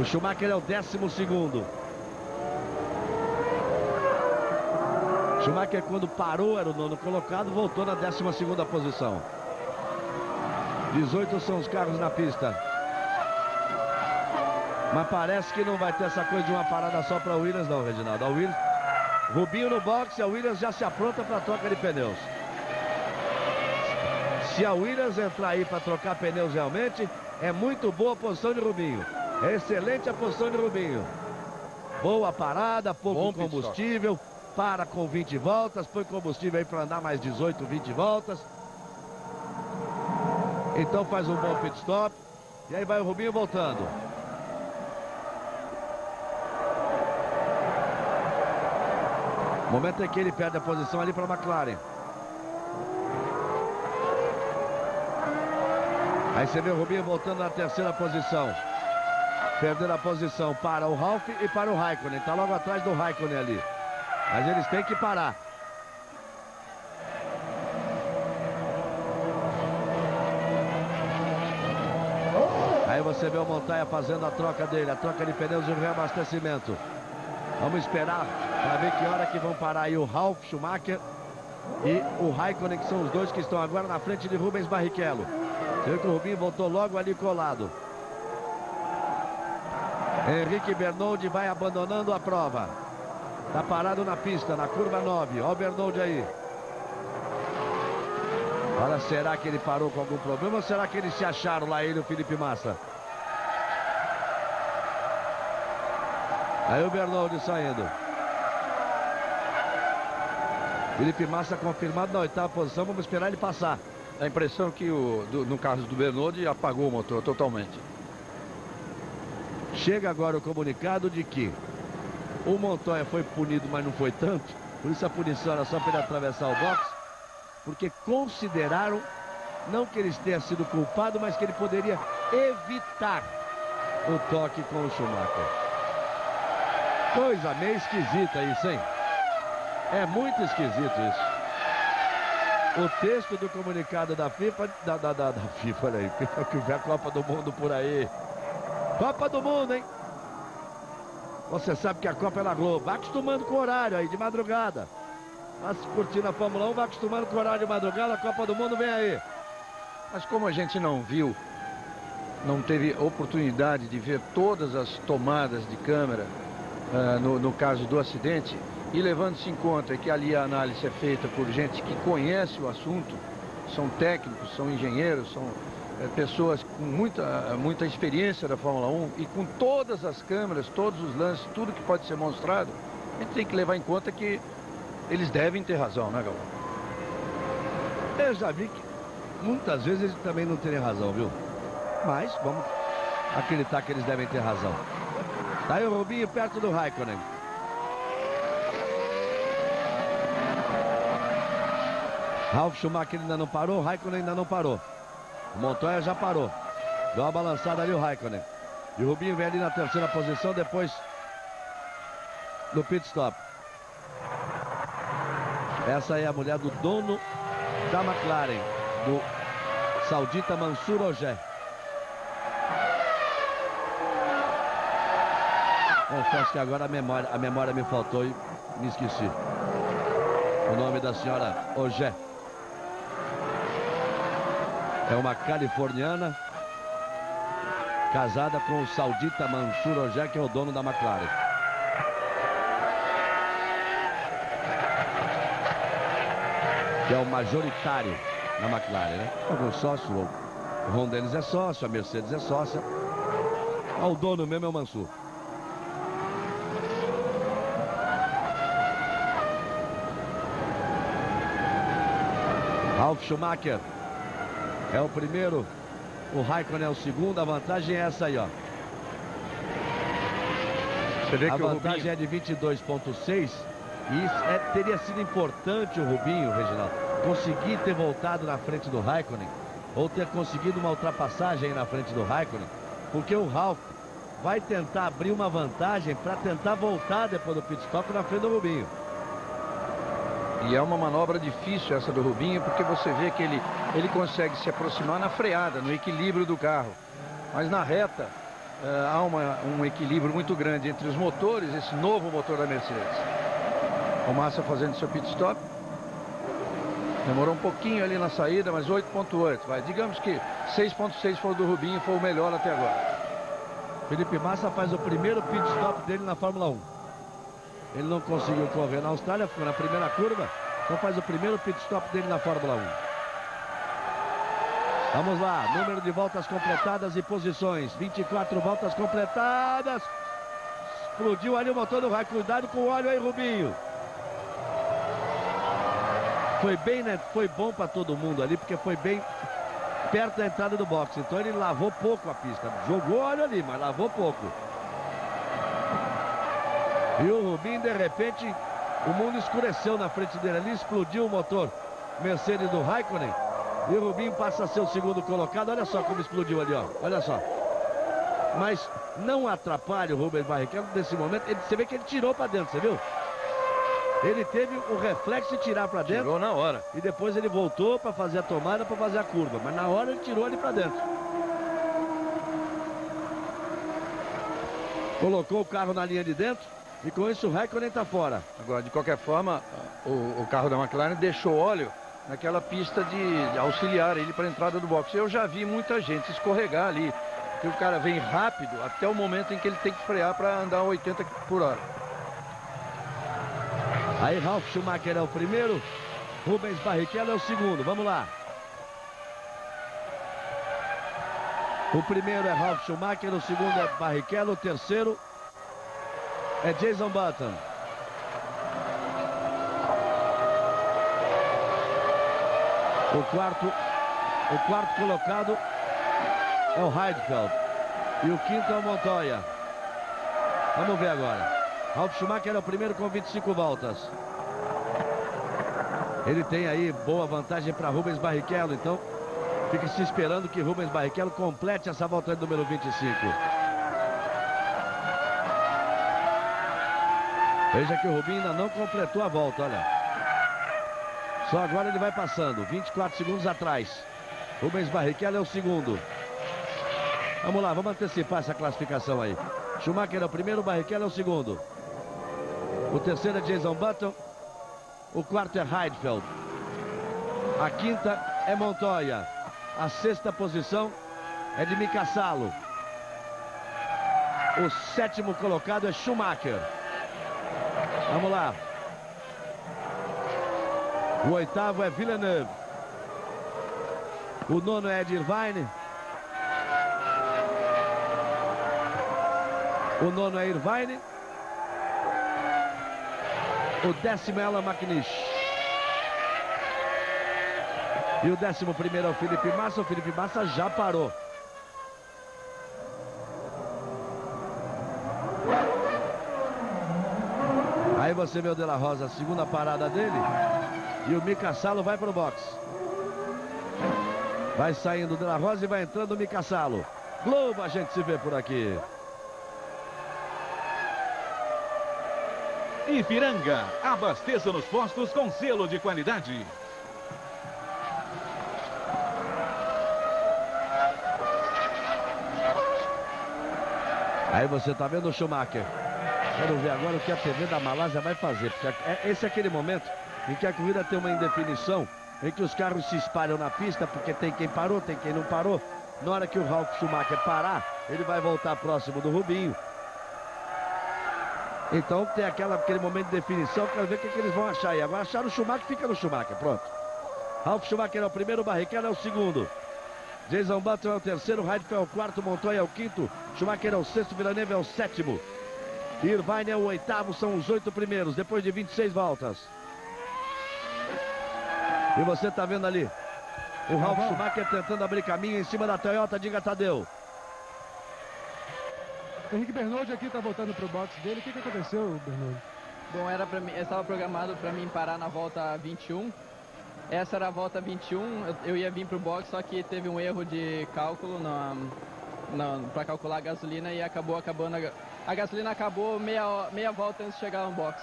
O Schumacher é o 12º. Schumacher, quando parou, era o 9º colocado, voltou na 12ª posição. 18 são os carros na pista. Mas parece que não vai ter essa coisa de uma parada só para a Williams, não, Reginaldo. A Williams, Rubinho no boxe, a Williams já se apronta para a troca de pneus. Se a Williams entrar aí para trocar pneus realmente, é muito boa a posição de Rubinho. É excelente a posição de Rubinho. Boa parada, pouco combustível, para com 20 voltas, põe combustível aí para andar mais 18, 20 voltas. Então faz um bom pit stop. E aí vai o Rubinho voltando. O momento em que ele perde a posição ali para a McLaren. Aí você vê o Rubinho voltando na terceira posição. Perdendo a posição para o Ralf e para o Raikkonen. Está logo atrás do Raikkonen ali. Mas eles têm que parar. Aí você vê o Montoya fazendo a troca dele. A troca de pneus e o reabastecimento. Vamos esperar para ver que hora que vão parar aí o Ralf Schumacher e o Raikkonen, que são os dois que estão agora na frente de Rubens Barrichello. Você vê que o Rubinho voltou logo ali colado. Henrique Bernoldi vai abandonando a prova. Está parado na pista, na curva 9. Olha o Bernoldi aí. Olha, será que ele parou com algum problema ou será que eles se acharam lá, ele e o Felipe Massa? Aí o Bernoldi saindo. Felipe Massa confirmado na 8ª posição. Vamos esperar ele passar. A impressão que no caso do Bernoldi apagou o motor totalmente. Chega agora o comunicado de que o Montoya foi punido, mas não foi tanto. Por isso a punição era só para ele atravessar o box. Porque consideraram, não que ele tenha sido culpado, mas que ele poderia evitar o toque com o Schumacher. Coisa meio esquisita isso, hein? É muito esquisito isso. O texto do comunicado da FIFA, da FIFA, olha aí, FIFA que vê a Copa do Mundo por aí. Copa do Mundo, hein? Você sabe que a Copa é na Globo. Vai acostumando com o horário aí, de madrugada. Vai curtindo a Fórmula 1, vai acostumando com o horário de madrugada, a Copa do Mundo vem aí. Mas como a gente não viu, não teve oportunidade de ver todas as tomadas de câmera no caso do acidente, e levando-se em conta que ali a análise é feita por gente que conhece o assunto, são técnicos, são engenheiros, são pessoas com muita experiência da Fórmula 1 e com todas as câmeras, todos os lances, tudo que pode ser mostrado, a gente tem que levar em conta que eles devem ter razão, né, Galvão? Eu já vi que muitas vezes eles também não terem razão, viu? Mas vamos acreditar que eles devem ter razão. Tá aí o Rubinho perto do Raikkonen. Ralf Schumacher ainda não parou, o Raikkonen ainda não parou. O Montoya já parou. Deu uma balançada ali o Raikkonen. E o Rubinho vem ali na terceira posição depois do pit stop. Essa aí é a mulher do dono da McLaren, do saudita Mansour Ojeh. Confesso que agora a memória me faltou e me esqueci. O nome da senhora Ojeh. É uma californiana casada com o saudita Mansour Ojeh, que é o dono da McLaren. Que é o majoritário na McLaren, né? Alguns sócios, o Ron Dennis é sócio, a Mercedes é sócia. O dono mesmo é o Mansour. Ralf Schumacher é o primeiro, o Raikkonen é o segundo, a vantagem é essa aí, ó. Você vê a que vantagem é de 22,6 e isso teria sido importante o Rubinho, Reginaldo, conseguir ter voltado na frente do Raikkonen ou ter conseguido uma ultrapassagem aí na frente do Raikkonen, porque o Ralf vai tentar abrir uma vantagem para tentar voltar depois do pit stop na frente do Rubinho. E é uma manobra difícil essa do Rubinho, porque você vê que ele consegue se aproximar na freada, no equilíbrio do carro. Mas na reta há um equilíbrio muito grande entre os motores, esse novo motor da Mercedes. O Massa fazendo seu pit stop. Demorou um pouquinho ali na saída, mas 8,8. Vai, digamos que 6,6 foi o do Rubinho, foi o melhor até agora. Felipe Massa faz o primeiro pit stop dele na Fórmula 1. Ele não conseguiu correr na Austrália, ficou na primeira curva. Então faz o primeiro pit stop dele na Fórmula 1. Vamos lá, número de voltas completadas e posições. 24 voltas completadas. Explodiu ali o motor do Raikkonen. Cuidado com o óleo aí, Rubinho. Foi bem, né? Foi bom para todo mundo ali, porque foi bem perto da entrada do boxe. Então ele lavou pouco a pista. Jogou óleo ali, mas lavou pouco. E o Rubinho, de repente, o mundo escureceu na frente dele ali. Explodiu o motor Mercedes do Raikkonen. E o Rubinho passa a ser o segundo colocado. Olha só como explodiu ali, ó. Olha só. Mas não atrapalha o Rubens Barrichello nesse momento. Você vê que ele tirou para dentro, você viu? Ele teve o reflexo de tirar para dentro. Tirou na hora. E depois ele voltou para fazer a tomada, para fazer a curva. Mas na hora ele tirou ali para dentro. Colocou o carro na linha de dentro. E com isso o Raikkonen está fora. Agora, de qualquer forma, o carro da McLaren deixou óleo naquela pista de auxiliar ele para a entrada do boxe. Eu já vi muita gente escorregar ali, porque o cara vem rápido até o momento em que ele tem que frear para andar a 80 por hora. Aí Ralf Schumacher é o primeiro, Rubens Barrichello é o segundo. Vamos lá. O primeiro é Ralf Schumacher, o segundo é Barrichello, o terceiro é Jason Button. O quarto colocado é o Heidfeld. E o quinto é o Montoya. Vamos ver agora. Ralf Schumacher é o primeiro com 25 voltas. Ele tem aí boa vantagem para Rubens Barrichello. Então fica se esperando que Rubens Barrichello complete essa volta de número 25. Veja que o Rubinho ainda não completou a volta, olha. Só agora ele vai passando, 24 segundos atrás. Rubens Barrichello é o segundo. Vamos lá, vamos antecipar essa classificação aí. Schumacher é o primeiro, Barrichello é o segundo. O terceiro é Jason Button. O quarto é Heidfeld. A quinta é Montoya. A sexta posição é de Mika Salo. O sétimo colocado é Schumacher. Vamos lá. O oitavo é Villeneuve. O nono é Ed Irvine. O nono é Irvine. O décimo é Alan McNish. E o 11º é o Felipe Massa. O Felipe Massa já parou. Aí você vê o De La Rosa, a segunda parada dele. E o Mika Salo vai para o box. Vai saindo o De La Rosa e vai entrando o Mika Salo. Globo, a gente se vê por aqui. Ipiranga, abasteça nos postos com selo de qualidade. Aí você tá vendo o Schumacher. Quero ver agora o que a TV da Malásia vai fazer. Porque esse é aquele momento em que a corrida tem uma indefinição, em que os carros se espalham na pista, porque tem quem parou, tem quem não parou. Na hora que o Ralf Schumacher parar, ele vai voltar próximo do Rubinho. Então tem aquele momento de definição. Quero ver o que eles vão achar aí. Agora acharam o Schumacher, fica no Schumacher, pronto. Ralf Schumacher é o primeiro, Barrichello é o segundo. Jason Button é o terceiro, Heidfeld é o quarto, Montoya é o quinto, Schumacher é o sexto, Villeneuve é o sétimo. Irvine é o oitavo, são os 8 primeiros, depois de 26 voltas. E você tá vendo ali o Ralf Schumacher tentando abrir caminho em cima da Toyota, diga Tadeu. Henrique Bernoldi aqui tá voltando pro box dele. O que aconteceu, Bernoldi? Bom, era para mim, estava programado para mim parar na volta 21. Essa era a volta 21, eu ia vir pro box, só que teve um erro de cálculo para calcular a gasolina e acabou acabando a gasolina acabou meia volta antes de chegar no box.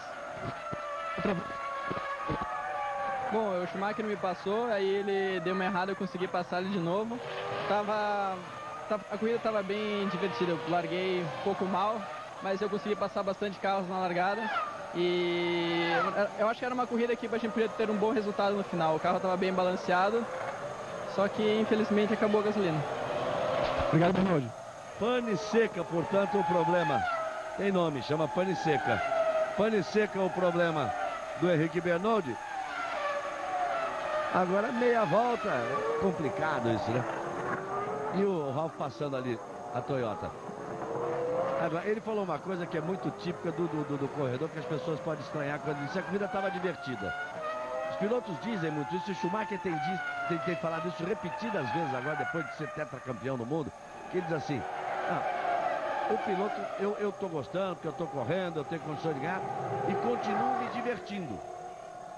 Bom, o Schumacher me passou, aí ele deu uma errada, eu consegui passar ele de novo. A corrida estava bem divertida, eu larguei um pouco mal, mas eu consegui passar bastante carros na largada. E eu acho que era uma corrida que a gente podia ter um bom resultado no final. O carro estava bem balanceado, só que infelizmente acabou a gasolina. Obrigado, Bernoldi. Pane seca, portanto, o problema. Tem nome, chama pane seca. Pane seca é o problema do Henrique Bernoldi. Agora meia volta, é complicado isso, né? E o Ralf passando ali a Toyota. Agora, ele falou uma coisa que é muito típica do corredor, que as pessoas podem estranhar quando disse que a corrida estava divertida. Os pilotos dizem muito isso, o Schumacher tem falado isso repetidas vezes agora, depois de ser tetracampeão no mundo, que ele diz assim, o piloto, eu tô gostando, porque eu tô correndo, eu tenho condições de ganhar, e continuo me divertindo.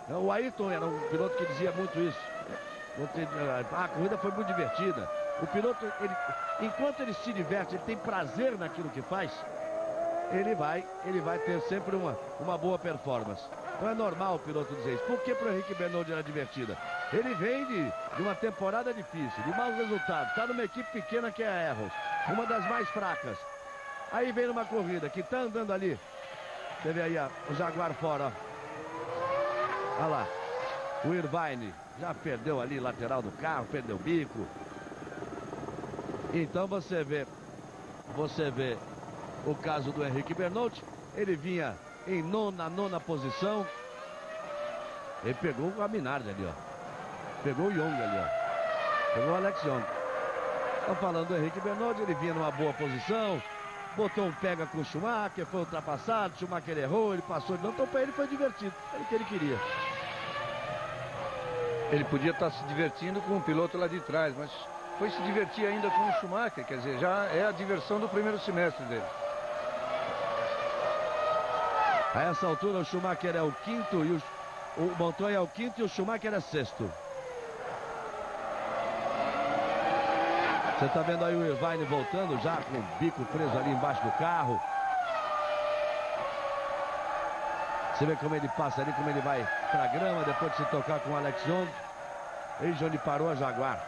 O Ayrton era um piloto que dizia muito isso. A corrida foi muito divertida. O piloto, enquanto ele se diverte, ele tem prazer naquilo que faz, ele vai ter sempre uma boa performance. Então é normal o piloto dizer isso. Por que para o Henrique Bernoldi era divertida? Ele vem de uma temporada difícil, de maus resultados. Está numa equipe pequena que é a Arrows, uma das mais fracas. Aí vem numa corrida que está andando ali. Você vê aí o Jaguar fora, ó. Olha lá, o Irvine já perdeu ali lateral do carro, perdeu o bico. Então você vê o caso do Henrique Bernoldi, ele vinha em nona posição. Ele pegou o Minardi ali, ó. Pegou o Young ali, ó. Pegou o Alex Young. Estão falando do Henrique Bernoldi, ele vinha numa boa posição. Botou um pega com o Schumacher, foi ultrapassado, o Schumacher errou, ele passou de novo, então para ele foi divertido, era o que ele queria. Ele podia estar se divertindo com o piloto lá de trás, mas foi se divertir ainda com o Schumacher, quer dizer, já é a diversão do primeiro semestre dele. A essa altura o Schumacher é o quinto, e o Montoya é o quinto e o Schumacher é sexto. Você está vendo aí o Irvine voltando já com o bico preso ali embaixo do carro. Você vê como ele passa ali, como ele vai para a grama depois de se tocar com o Alex Young. Veja onde parou a Jaguar.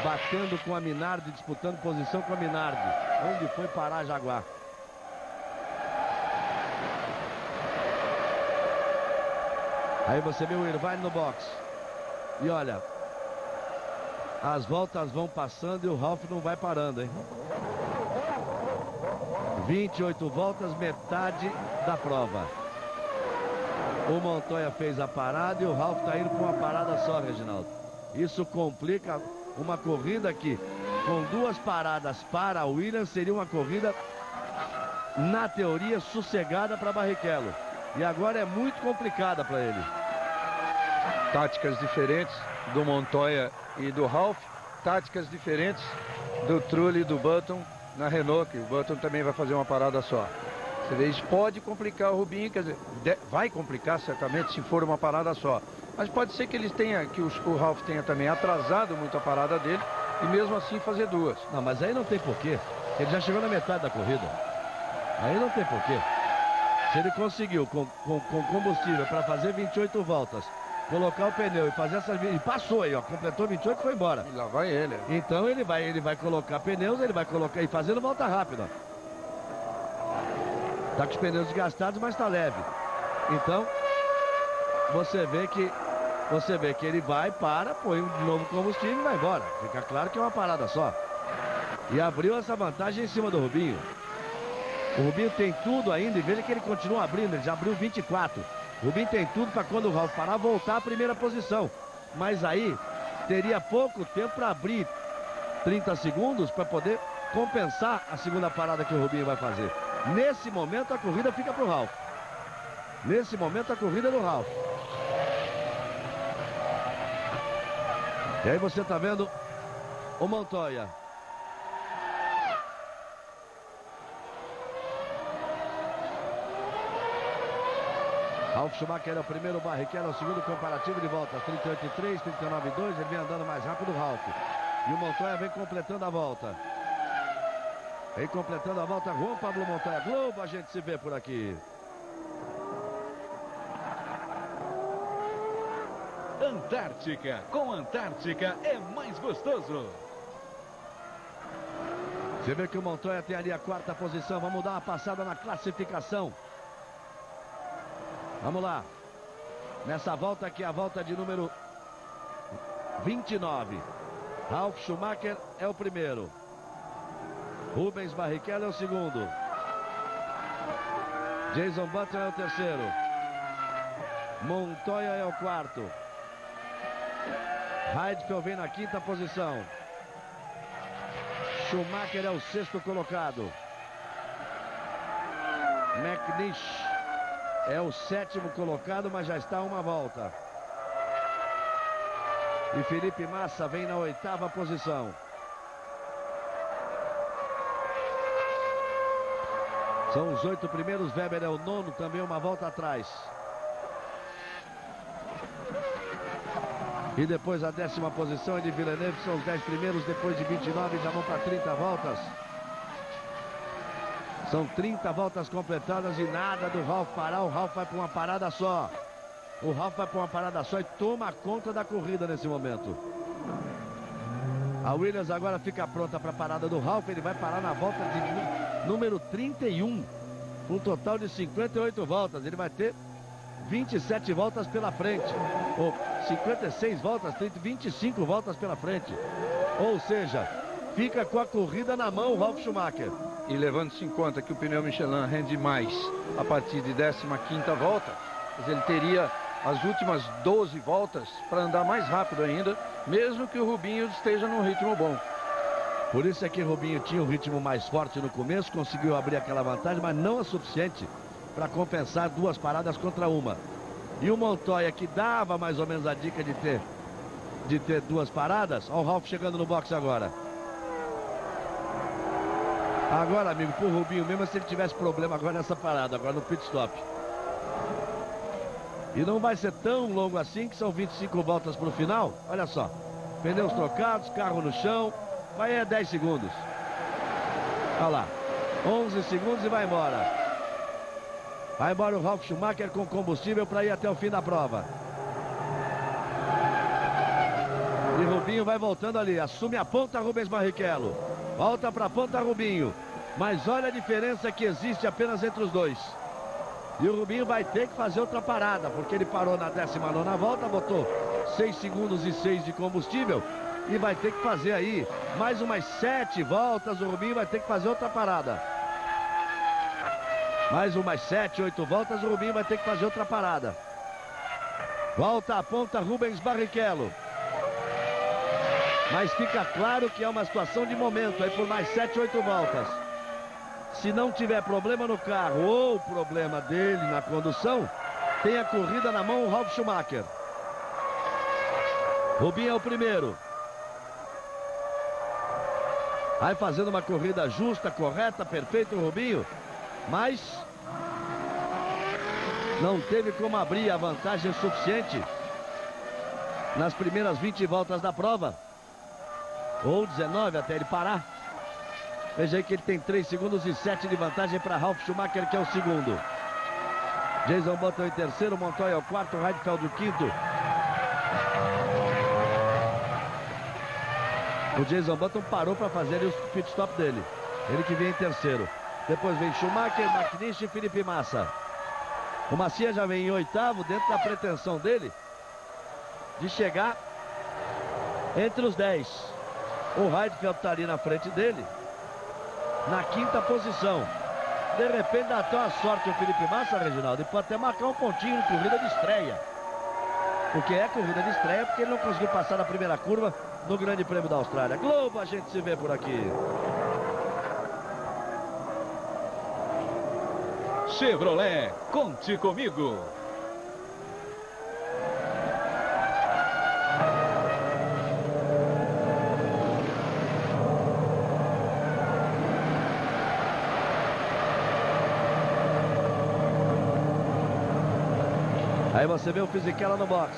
Batendo com a Minardi, disputando posição com a Minardi. Onde foi parar a Jaguar? Aí você vê o Irvine no box. E olha, as voltas vão passando e o Ralf não vai parando, hein? 28 voltas, metade da prova. O Montoya fez a parada e o Ralf está indo com uma parada só, Reginaldo. Isso complica uma corrida que, com duas paradas para a Williams, seria uma corrida, na teoria, sossegada para Barrichello. E agora é muito complicada para ele. Táticas diferentes do Montoya e do Ralf, táticas diferentes do Trulli e do Button na Renault, que o Button também vai fazer uma parada só. Você vê, isso pode complicar o Rubinho, quer dizer, vai complicar certamente se for uma parada só. Mas pode ser que o Ralf tenha também atrasado muito a parada dele e mesmo assim fazer duas. Não, mas aí não tem porquê. Ele já chegou na metade da corrida. Aí não tem porquê. Se ele conseguiu com combustível para fazer 28 voltas, colocar o pneu e fazer essas... E passou aí, ó. Completou 28 e foi embora. E lá vai ele. Então ele vai colocar pneus, ele vai colocar e fazendo volta rápida. Tá com os pneus desgastados, mas tá leve. Então, você vê que ele vai, põe de novo combustível e vai embora. Fica claro que é uma parada só. E abriu essa vantagem em cima do Rubinho. O Rubinho tem tudo ainda e veja que ele continua abrindo, ele já abriu 24. O Rubinho tem tudo para quando o Ralf parar voltar à primeira posição. Mas aí teria pouco tempo para abrir 30 segundos para poder compensar a segunda parada que o Rubinho vai fazer. Nesse momento a corrida fica para o Ralf. Nesse momento a corrida é do Ralf. E aí você está vendo o Montoya. Ralf Schumacher é o primeiro, Barrichello é o segundo, comparativo de voltas, 38,3, 39,2, ele vem andando mais rápido o Ralf. E o Montoya vem completando a volta. Vem completando a volta, Juan Pablo Montoya. Globo, a gente se vê por aqui. Antártica. Com Antártica é mais gostoso. Você vê que o Montoya tem ali a quarta posição. Vamos dar uma passada na classificação. Vamos lá. Nessa volta aqui, a volta de número 29. Ralf Schumacher é o primeiro. Rubens Barrichello é o segundo. Jason Button é o terceiro. Montoya é o quarto. Heidfeld vem na quinta posição. Schumacher é o sexto colocado. McNish é o sétimo colocado, mas já está a uma volta. E Felipe Massa vem na oitava posição. São os 8 primeiros, Weber é o nono, também uma volta atrás. E depois a 10ª posição é de Villeneuve, são os 10 primeiros, depois de 29 já vão para 30 voltas. São 30 voltas completadas e nada do Ralf parar, o Ralf vai para uma parada só. O Ralf vai para uma parada só e toma conta da corrida nesse momento. A Williams agora fica pronta para a parada do Ralf, ele vai parar na volta de número 31, um total de 58 voltas, ele vai ter 27 voltas pela frente, ou 56 voltas, 25 voltas pela frente, ou seja, fica com a corrida na mão o Ralf Schumacher. E levando-se em conta que o pneu Michelin rende mais a partir de 15ª volta, mas ele teria as últimas 12 voltas para andar mais rápido ainda, mesmo que o Rubinho esteja num ritmo bom. Por isso é que o Rubinho tinha um ritmo mais forte no começo, conseguiu abrir aquela vantagem, mas não é suficiente para compensar 2 paradas contra uma. E o Montoya, que dava mais ou menos a dica de ter 2 paradas, olha o Ralf chegando no box agora. Agora, amigo, pro Rubinho mesmo, se ele tivesse problema agora nessa parada, agora no pit stop. E não vai ser tão longo assim, que são 25 voltas pro final. Olha só, pneus trocados, carro no chão, vai 10 segundos. Olha lá, 11 segundos e vai embora. Vai embora o Ralf Schumacher com combustível para ir até o fim da prova. E Rubinho vai voltando ali, assume a ponta Rubens Barrichello. Volta para a ponta Rubinho. Mas olha a diferença que existe apenas entre os dois. E o Rubinho vai ter que fazer outra parada, porque ele parou na 19ª volta, botou 6 segundos e 6 de combustível. E vai ter que fazer aí mais umas 7 voltas. O Rubinho vai ter que fazer outra parada. Mais umas 7, 8 voltas, o Rubinho vai ter que fazer outra parada. Volta a ponta Rubens Barrichello. Mas fica claro que é uma situação de momento aí por mais 7, 8 voltas. Se não tiver problema no carro ou problema dele na condução, tem a corrida na mão o Ralf Schumacher. Rubinho é o primeiro. Vai fazendo uma corrida justa, correta, perfeito o Rubinho. Mas não teve como abrir a vantagem suficiente nas primeiras 20 voltas da prova. Ou 19 até ele parar. Veja aí que ele tem 3 segundos e 7 de vantagem para Ralf Schumacher, que é o segundo. Jason Button em terceiro, Montoya é o quarto, Heidfeld o quinto. O Jason Button parou para fazer o pit stop dele. Ele que vem em terceiro. Depois vem Schumacher, McNish e Felipe Massa. O Macia já vem em oitavo, dentro da pretensão dele de chegar entre os 10. O Heidfeld está ali na frente dele, na quinta posição. De repente dá até uma sorte o Felipe Massa, Reginaldo, e pode até marcar um pontinho em corrida de estreia. Porque é corrida de estreia, porque ele não conseguiu passar na primeira curva no Grande Prêmio da Austrália. Globo, a gente se vê por aqui. Chevrolet, conte comigo. Aí você vê o Fisichella no box.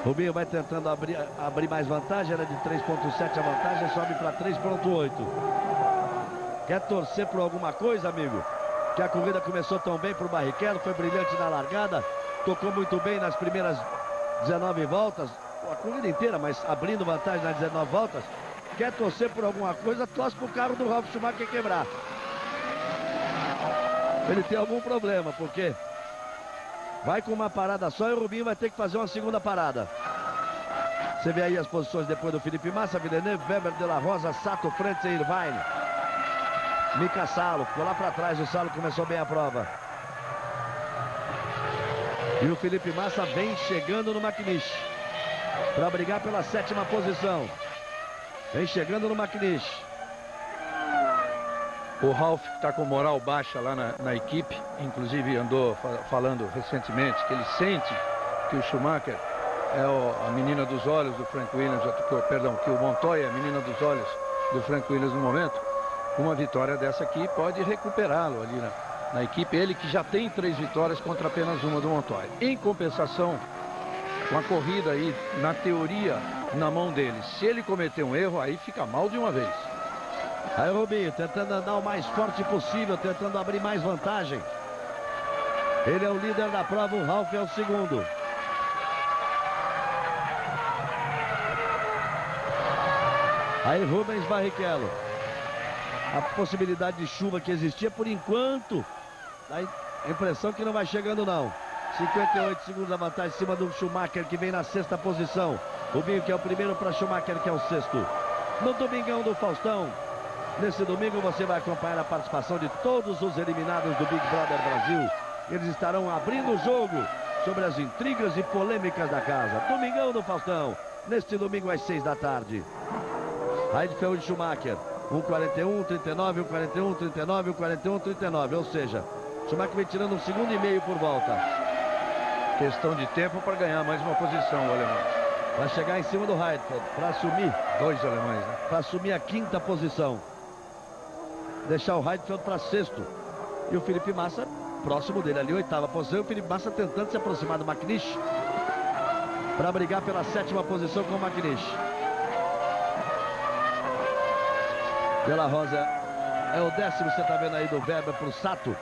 Rubinho vai tentando abrir mais vantagem, era de 3.7 a vantagem, sobe para 3.8. Quer torcer por alguma coisa, amigo? Que a corrida começou tão bem para o Barrichello, foi brilhante na largada, tocou muito bem nas primeiras 19 voltas, a corrida inteira, mas abrindo vantagem nas 19 voltas. Quer torcer por alguma coisa, torce para o carro do Ralf Schumacher quebrar. Ele tem algum problema, porque vai com uma parada só e o Rubinho vai ter que fazer uma segunda parada. Você vê aí as posições depois do Felipe Massa, Villeneuve, Weber, De La Rosa, Sato, Frantz e Irvine. Mika Salo, ficou lá para trás, o Salo começou bem a prova. E o Felipe Massa vem chegando no McNish para brigar pela 7ª posição. Vem chegando no McNish. O Ralf está com moral baixa lá na equipe, inclusive andou falando recentemente que ele sente que o Schumacher é a menina dos olhos do Frank Williams, perdão, que o Montoya é a menina dos olhos do Frank Williams no momento. Uma vitória dessa aqui pode recuperá-lo ali na equipe, ele que já tem 3 vitórias contra apenas uma do Montoya. Em compensação, uma corrida aí, na teoria, na mão dele. Se ele cometer um erro, aí fica mal de uma vez. Aí o Rubinho tentando andar o mais forte possível, tentando abrir mais vantagem. Ele é o líder da prova, o Ralf é o segundo. Aí Rubens Barrichello. A possibilidade de chuva que existia por enquanto, dá a impressão que não vai chegando não. 58 segundos a vantagem em cima do Schumacher, que vem na 6ª posição. Rubinho que é o primeiro para Schumacher, que é o 6º. No Domingão do Faustão, nesse domingo você vai acompanhar a participação de todos os eliminados do Big Brother Brasil. Eles estarão abrindo o jogo sobre as intrigas e polêmicas da casa. Domingão do Faustão, neste domingo às 6 da tarde. Heidfeld e Schumacher, 1:41, 39, 1:41, 39, 1:41, 39. Ou seja, Schumacher vem tirando 1,5 segundos por volta. Questão de tempo para ganhar mais uma posição, o alemão. Vai chegar em cima do Heidfeld para assumir. 2 alemães, né? Para assumir a 5ª posição. Deixar o Heidfeld para 6º. E o Felipe Massa próximo dele ali, 8ª posição. E o Felipe Massa tentando se aproximar do McNish para brigar pela 7ª posição com o McNish. Pela Rosa é o 10º, você está vendo aí, do Weber para o Sato.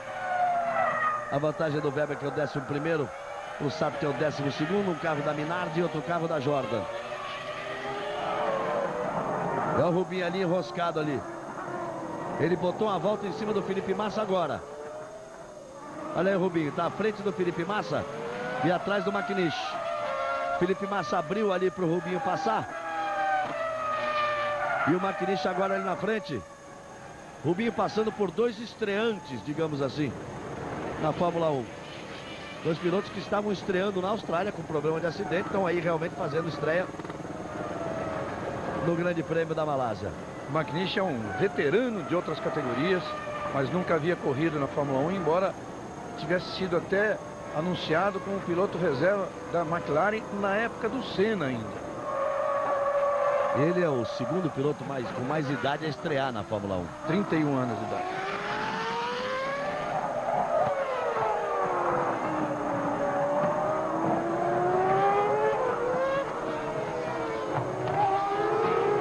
A vantagem do Weber, que é o 11º. O Sato, que é o 12º. Um carro da Minardi e outro carro da Jordan. É o Rubinho ali enroscado ali. Ele botou uma volta em cima do Felipe Massa agora. Olha aí o Rubinho, está à frente do Felipe Massa e atrás do McNish. Felipe Massa abriu ali para o Rubinho passar. E o McNish agora ali na frente. Rubinho passando por 2 estreantes, digamos assim, na Fórmula 1. 2 pilotos que estavam estreando na Austrália com problema de acidente. Estão aí realmente fazendo estreia no Grande Prêmio da Malásia. O McNish é um veterano de outras categorias, mas nunca havia corrido na Fórmula 1, embora tivesse sido até anunciado como piloto reserva da McLaren na época do Senna ainda. Ele é o 2º piloto com mais idade a estrear na Fórmula 1. 31 anos de idade.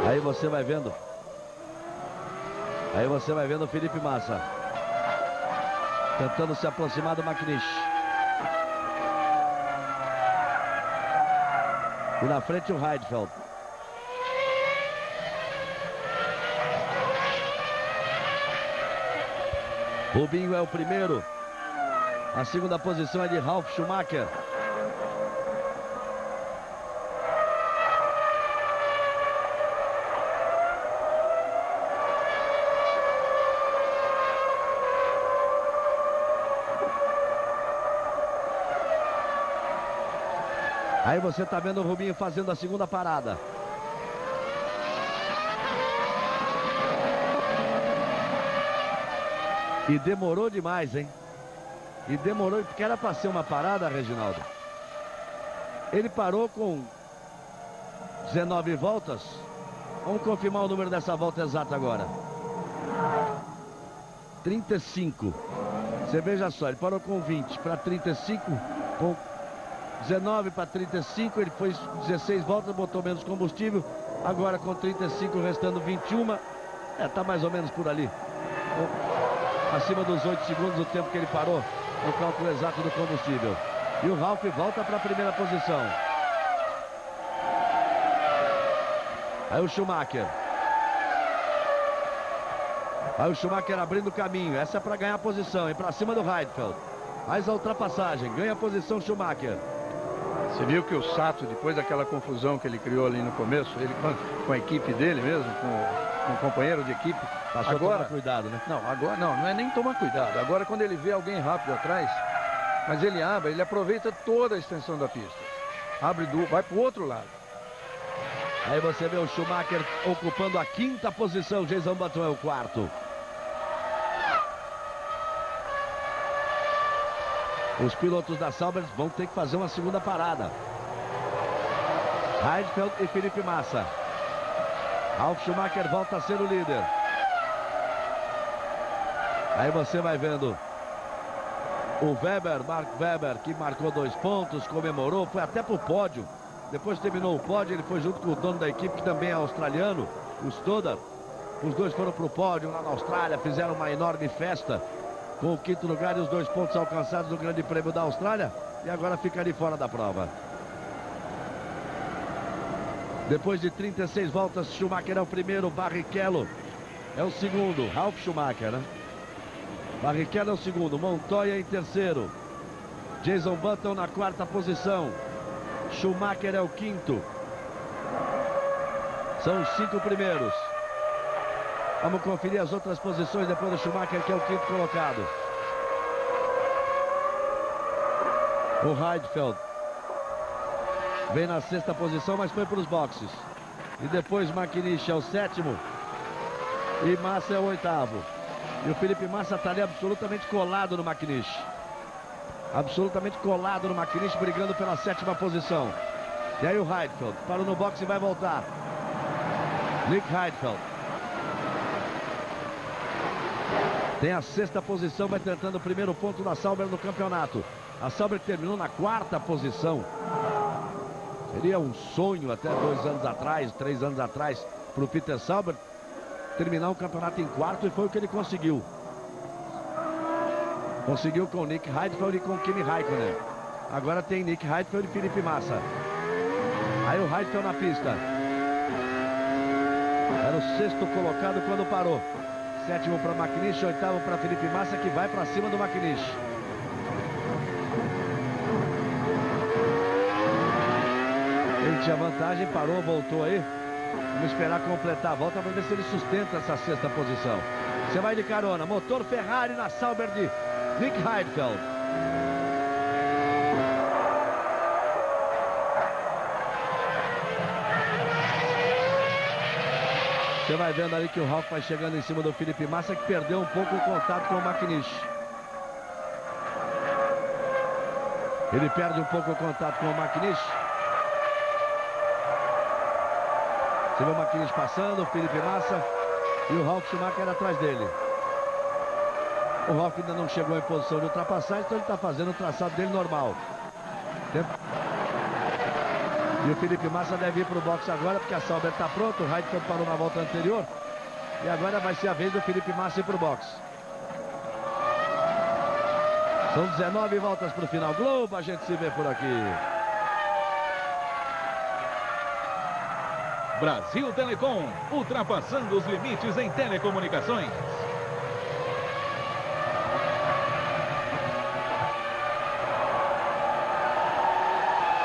Aí você vai vendo. Aí você vai vendo o Felipe Massa tentando se aproximar do McNish. E na frente o Heidfeld. Rubinho é o primeiro. A 2ª posição é de Ralf Schumacher. Aí você está vendo o Rubinho fazendo a 2ª parada. E demorou demais, hein? E demorou, porque era para ser uma parada, Reginaldo. Ele parou com 19 voltas. Vamos confirmar o número dessa volta exata agora. 35. Você veja só, ele parou com 20 para 35, com 19 para 35, ele foi 16 voltas, botou menos combustível. Agora com 35, restando 21. Tá mais ou menos por ali. Acima dos 8 segundos o tempo que ele parou no cálculo exato do combustível. E o Ralf volta para a 1ª posição. Aí o Schumacher. Aí o Schumacher abrindo o caminho. Essa é para ganhar a posição, hein? Para cima do Heidfeld. Mais a ultrapassagem. Ganha a posição Schumacher. Você viu que o Sato, depois daquela confusão que ele criou ali no começo, ele com a equipe dele mesmo, com o companheiro de equipe, passou agora a tomar cuidado, né? Não, agora não é nem tomar cuidado. Agora quando ele vê alguém rápido atrás, Mas ele abre, ele aproveita toda a extensão da pista. Abre, vai para o outro lado. Aí você vê o Schumacher ocupando a 5ª posição. Jason Button é o 4º. Os pilotos da Sauber vão ter que fazer uma segunda parada. Heidfeld e Felipe Massa. Ralf Schumacher volta a ser o líder. Aí você vai vendo o Weber, Mark Webber, que marcou 2 pontos, comemorou, foi até pro pódio. Depois terminou o pódio, ele foi junto com o dono da equipe, que também é australiano, o Stoddard. Os dois foram pro pódio lá na Austrália, fizeram uma enorme festa com o 5º lugar e os 2 pontos alcançados no Grande Prêmio da Austrália. E agora fica ali fora da prova. Depois de 36 voltas, Schumacher é o primeiro, Barrichello é o segundo, Ralf Schumacher, né? Barrichello é o segundo, Montoya em terceiro, Jason Button na 4ª posição, Schumacher é o 5º. São os 5 primeiros. Vamos conferir as outras posições depois do Schumacher, que é o 5º colocado. O Heidfeld vem na 6ª posição, mas foi para os boxes. E depois McNish é o 7º e Massa é o 8º. E o Felipe Massa está ali absolutamente colado no McNish. Absolutamente colado no McNish, brigando pela 7ª posição. E aí o Heidfeld parou no boxe e vai voltar. Nick Heidfeld tem a 6ª posição, vai tentando o primeiro ponto da Sauber no campeonato. A Sauber terminou na 4ª posição. Seria um sonho até 2 anos atrás, 3 anos atrás, para o Peter Sauber terminar o campeonato em 4º, e foi o que ele conseguiu. Conseguiu com o Nick Heidfeld e com o Kimi Raikkonen. Agora tem Nick Heidfeld e Felipe Massa. Aí o Heidfeld na pista. Era o 6º colocado quando parou. 7º para McNish, 8º para Felipe Massa, que vai para cima do McNish. Ele tinha vantagem, parou, voltou aí. Vamos esperar completar a volta para ver se ele sustenta essa 6ª posição. Você vai de carona, motor Ferrari na Sauber de Nick Heidfeld. Você vai vendo ali que o Ralf vai chegando em cima do Felipe Massa, que perdeu um pouco o contato com o McNish. Ele perde um pouco o contato com o McNish. Você vê o McNish passando, o Felipe Massa e o Ralf Schumacher atrás dele. O Ralf ainda não chegou em posição de ultrapassagem, então ele está fazendo o traçado dele normal. E o Felipe Massa deve ir para o boxe agora, porque a Sauber está pronta. O Heidfeld parou na volta anterior. E agora vai ser a vez do Felipe Massa ir para o boxe. São 19 voltas para o final. Globo, a gente se vê por aqui. Brasil Telecom, ultrapassando os limites em telecomunicações.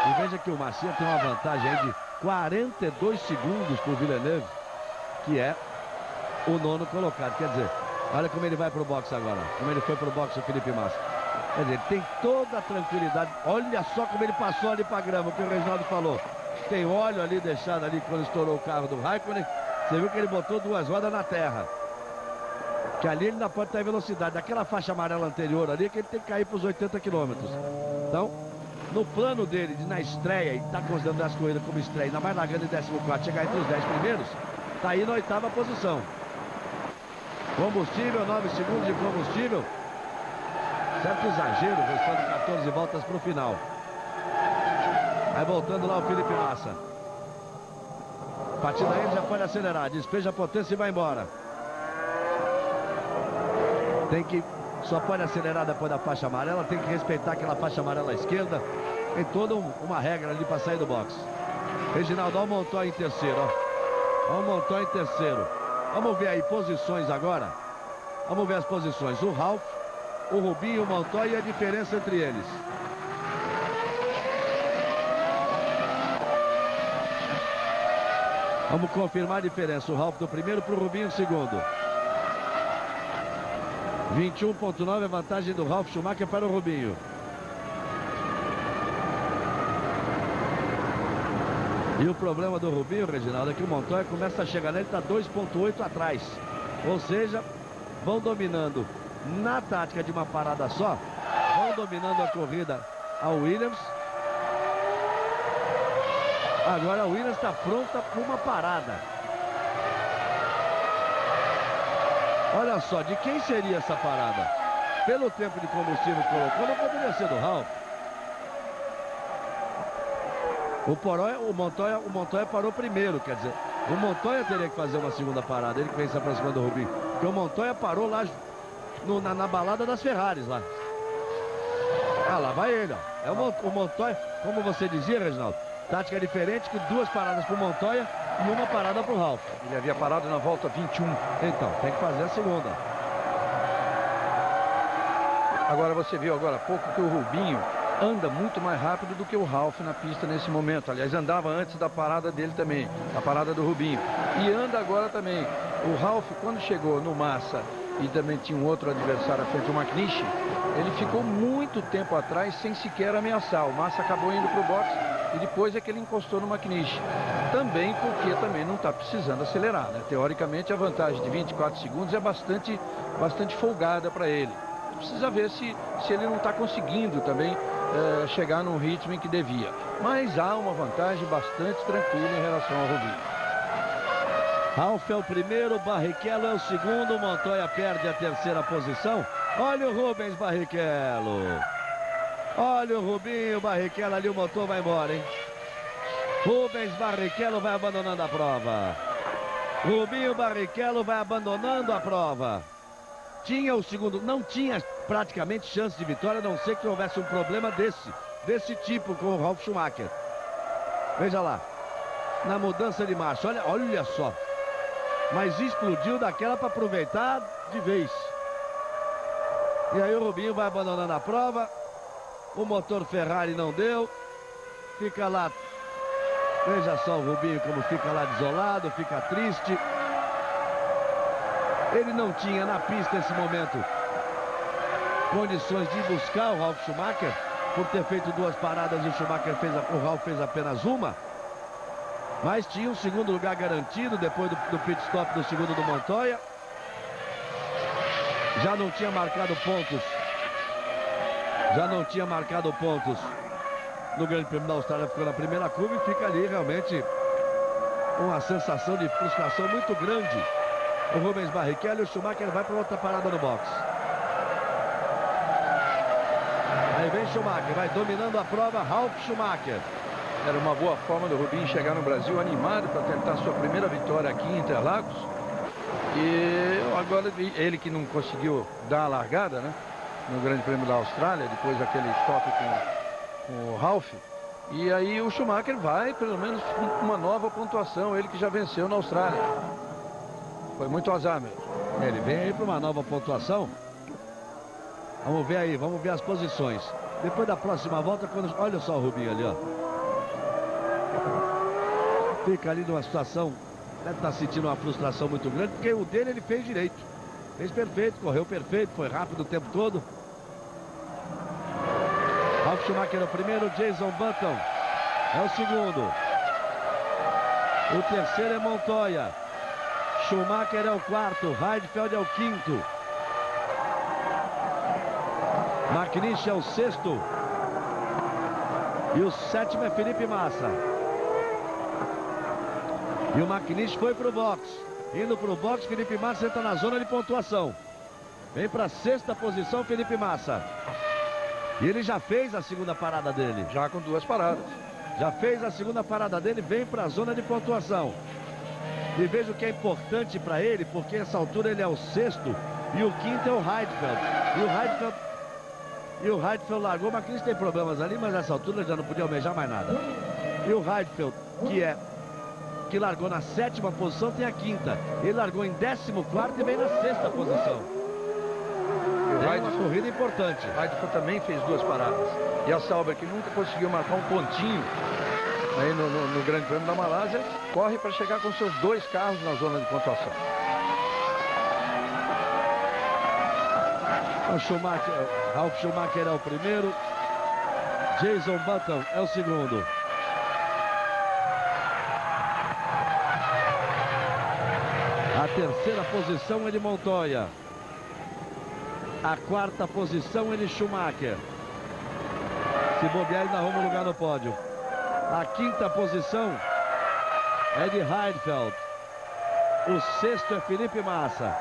E veja que o Macia tem uma vantagem aí de 42 segundos por Villeneuve, que é o 9º colocado. Quer dizer, olha como ele vai para o boxe agora, como ele foi para o boxe o Felipe Massa. Quer dizer, ele tem toda a tranquilidade. Olha só como ele passou ali para a grama, o que o Reginaldo falou. Tem óleo ali deixado ali quando estourou o carro do Raikkonen. Você viu que ele botou 2 rodas na terra. Que ali ele ainda pode ter velocidade. Daquela faixa amarela anterior ali, que ele tem que cair para os 80 km. Então, no plano dele, de na estreia, e está considerando as corridas como estreia, ainda mais largando em 14º, chegar entre os 10 primeiros, está aí na 8ª posição. Combustível, 9 segundos de combustível. Certo exagero, restando 14 voltas para o final. Vai voltando lá o Felipe Massa. A partir daí ele já pode acelerar, despeja a potência e vai embora. Só pode acelerar depois da faixa amarela, tem que respeitar aquela faixa amarela à esquerda. Tem toda uma regra ali para sair do box. Reginaldo, olha o Montoya em terceiro, ó. Olha o Montoya em terceiro. Vamos ver aí posições agora. Vamos ver as posições. O Ralf, o Rubinho, o Montoya e a diferença entre eles. Vamos confirmar a diferença. O Ralf do primeiro para o Rubinho segundo. 21,9 é a vantagem do Ralf Schumacher para o Rubinho. E o problema do Rubinho, Reginaldo, é que o Montoya começa a chegar nele, está 2,8 atrás. Ou seja, vão dominando na tática de uma parada só, vão dominando a corrida a Williams. Agora a Williams está pronta para uma parada. Olha só, de quem seria essa parada? Pelo tempo de combustível que colocou, não poderia ser do Ralf. O Montoya parou primeiro, quer dizer, o Montoya teria que fazer uma segunda parada, ele que vem se aproximando do Rubinho. Porque o Montoya parou lá na balada das Ferraris lá. Ah, lá vai ele, ó. É o Montoya, como você dizia, Reginaldo, tática diferente, que 2 paradas para o Montoya e 1 parada para o Ralf. Ele havia parado na volta 21. Então, tem que fazer a segunda. Agora você viu agora há pouco que o Rubinho anda muito mais rápido do que o Ralf na pista nesse momento. Aliás, andava antes da parada dele também, a parada do Rubinho. E anda agora também. O Ralf, quando chegou no Massa e também tinha um outro adversário à frente, o McNish, ele ficou muito tempo atrás sem sequer ameaçar. O Massa acabou indo para o boxe e depois é que ele encostou no McNish. Também porque também não está precisando acelerar, né? Teoricamente, a vantagem de 24 segundos é bastante folgada para ele. Precisa ver se ele não está conseguindo também chegar num ritmo em que devia. Mas há uma vantagem bastante tranquila em relação ao Rubinho. Ralf é o primeiro, Barrichello é o segundo, Montoya perde a terceira posição. Olha o Rubens Barrichello. Olha o Rubinho Barrichello ali, o motor vai embora, hein? Rubens Barrichello vai abandonando a prova. Rubinho Barrichello vai abandonando a prova. Tinha o segundo, não tinha praticamente chance de vitória, a não ser que houvesse um problema desse tipo com o Ralf Schumacher. Veja lá, na mudança de marcha, olha só. Mas explodiu daquela para aproveitar de vez. E aí o Rubinho vai abandonando a prova. O motor Ferrari não deu. Fica lá. Veja só o Rubinho como fica lá desolado, fica triste. Ele não tinha na pista nesse momento condições de buscar o Ralf Schumacher, por ter feito 2 paradas e o Ralf fez apenas uma. Mas tinha um segundo lugar garantido depois do pit stop do segundo do Montoya. Já não tinha marcado pontos. No Grande Prêmio da Austrália, ficou na primeira curva e fica ali realmente uma sensação de frustração muito grande. O Rubens Barrichello e o Schumacher vai para outra parada no box. Aí vem Schumacher, vai dominando a prova, Ralf Schumacher. Era uma boa forma do Rubinho chegar no Brasil animado para tentar sua primeira vitória aqui em Interlagos. E agora ele que não conseguiu dar a largada, né, no Grande Prêmio da Austrália, depois daquele toque com o Ralf. E aí o Schumacher vai pelo menos com uma nova pontuação, ele que já venceu na Austrália. Foi muito azar mesmo. Ele vem aí para uma nova pontuação. Vamos ver aí, vamos ver as posições. Depois da próxima volta, olha só o Rubinho ali, ó. Fica ali numa situação, deve estar sentindo uma frustração muito grande, porque o dele ele fez direito. Fez perfeito, correu perfeito, foi rápido o tempo todo. Ralf Schumacher é o primeiro, Jason Button é o segundo. O terceiro é Montoya. Schumacher é o quarto, Heidfeld é o quinto. McNish é o sexto. E o sétimo é Felipe Massa. E o McNish foi para o box. Indo para o box, Felipe Massa entra na zona de pontuação. Vem para a sexta posição, Felipe Massa. E ele já fez a segunda parada dele. Já com 2 paradas. Já fez a segunda parada dele, vem para a zona de pontuação. E veja o que é importante para ele, porque nessa altura ele é o sexto e o quinto é o Heidfeld. E o Heidfeld largou, mas Cris tem problemas ali, mas nessa altura ele já não podia almejar mais nada. E o Heidfeld, que largou na 7ª posição, tem a 5ª. Ele largou em 14º e vem na 6ª posição. É uma corrida importante. O Heidfeld também fez 2 paradas. E a Sauber, que nunca conseguiu marcar um pontinho aí no Grande Prêmio da Malásia, corre para chegar com seus 2 carros na zona de pontuação. O Ralf Schumacher é o primeiro, Jason Button é o segundo. A terceira posição é de Montoya. A quarta posição é de Schumacher. Se bobear, ele arruma um lugar no pódio. A quinta posição é de Heidfeld. O sexto é Felipe Massa.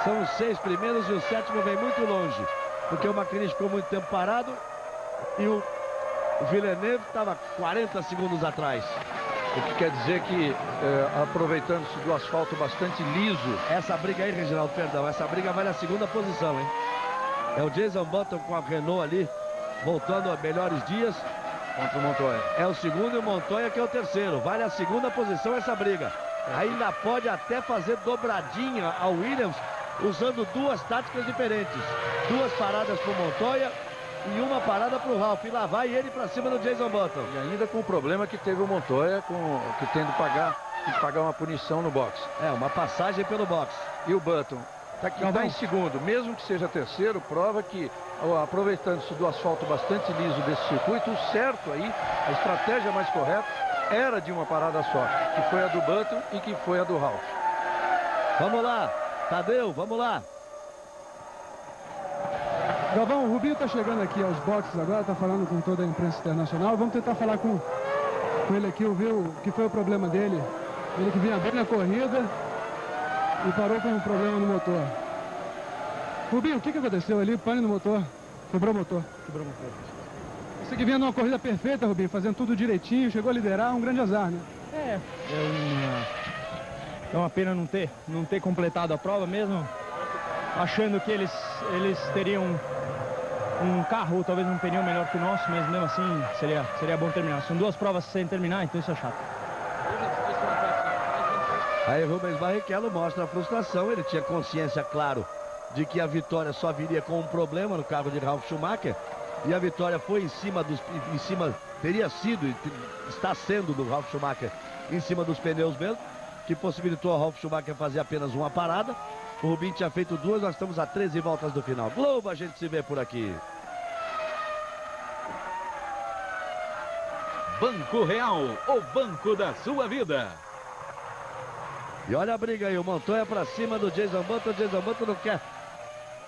São os 6 primeiros e o sétimo vem muito longe, porque o McNish ficou muito tempo parado e o Villeneuve estava 40 segundos atrás. O que quer dizer que, aproveitando-se do asfalto bastante liso... Essa briga aí, Reginaldo, perdão, essa briga vale a segunda posição, hein? É o Jason Button com a Renault ali, voltando a melhores dias. Contra o Montoya. É o segundo e o Montoya que é o terceiro. Vale a segunda posição essa briga. Ainda pode até fazer dobradinha ao Williams, usando 2 táticas diferentes. 2 paradas para o Montoya e uma parada para o Ralf. E lá vai ele para cima do Jason Button. E ainda com o problema que teve o Montoya, que tem que pagar uma punição no box. É, uma passagem pelo box. E o Button está em segundo, mesmo que seja terceiro, prova que, aproveitando-se do asfalto bastante liso desse circuito, o certo aí, a estratégia mais correta, era de uma parada só, que foi a do Button e que foi a do Ralf. Vamos lá, Tadeu, vamos lá. Galvão, o Rubinho está chegando aqui aos boxes agora, está falando com toda a imprensa internacional. Vamos tentar falar com ele aqui, ouvir o que foi o problema dele. Ele que vinha bem na corrida e parou com um problema no motor. Rubinho, o que aconteceu ali? Pane no motor. Quebrou o motor. Quebrou o motor. Você que vinha numa corrida perfeita, Rubinho, fazendo tudo direitinho, chegou a liderar, um grande azar, né? É uma pena não ter completado a prova mesmo, achando que eles teriam um carro ou talvez um pneu melhor que o nosso, mas mesmo assim seria bom terminar. São 2 provas sem terminar, então isso é chato. Aí Rubens Barrichello mostra a frustração. Ele tinha consciência, claro, de que a vitória só viria com um problema no carro de Ralf Schumacher. E a vitória foi teria sido e está sendo do Ralf Schumacher em cima dos pneus mesmo, que possibilitou ao Ralf Schumacher fazer apenas uma parada. O Rubinho tinha feito 2, nós estamos a 13 voltas do final. Globo, a gente se vê por aqui. Banco Real, o banco da sua vida. E olha a briga aí, o Montoya para cima do Jason Button. O Jason Button não quer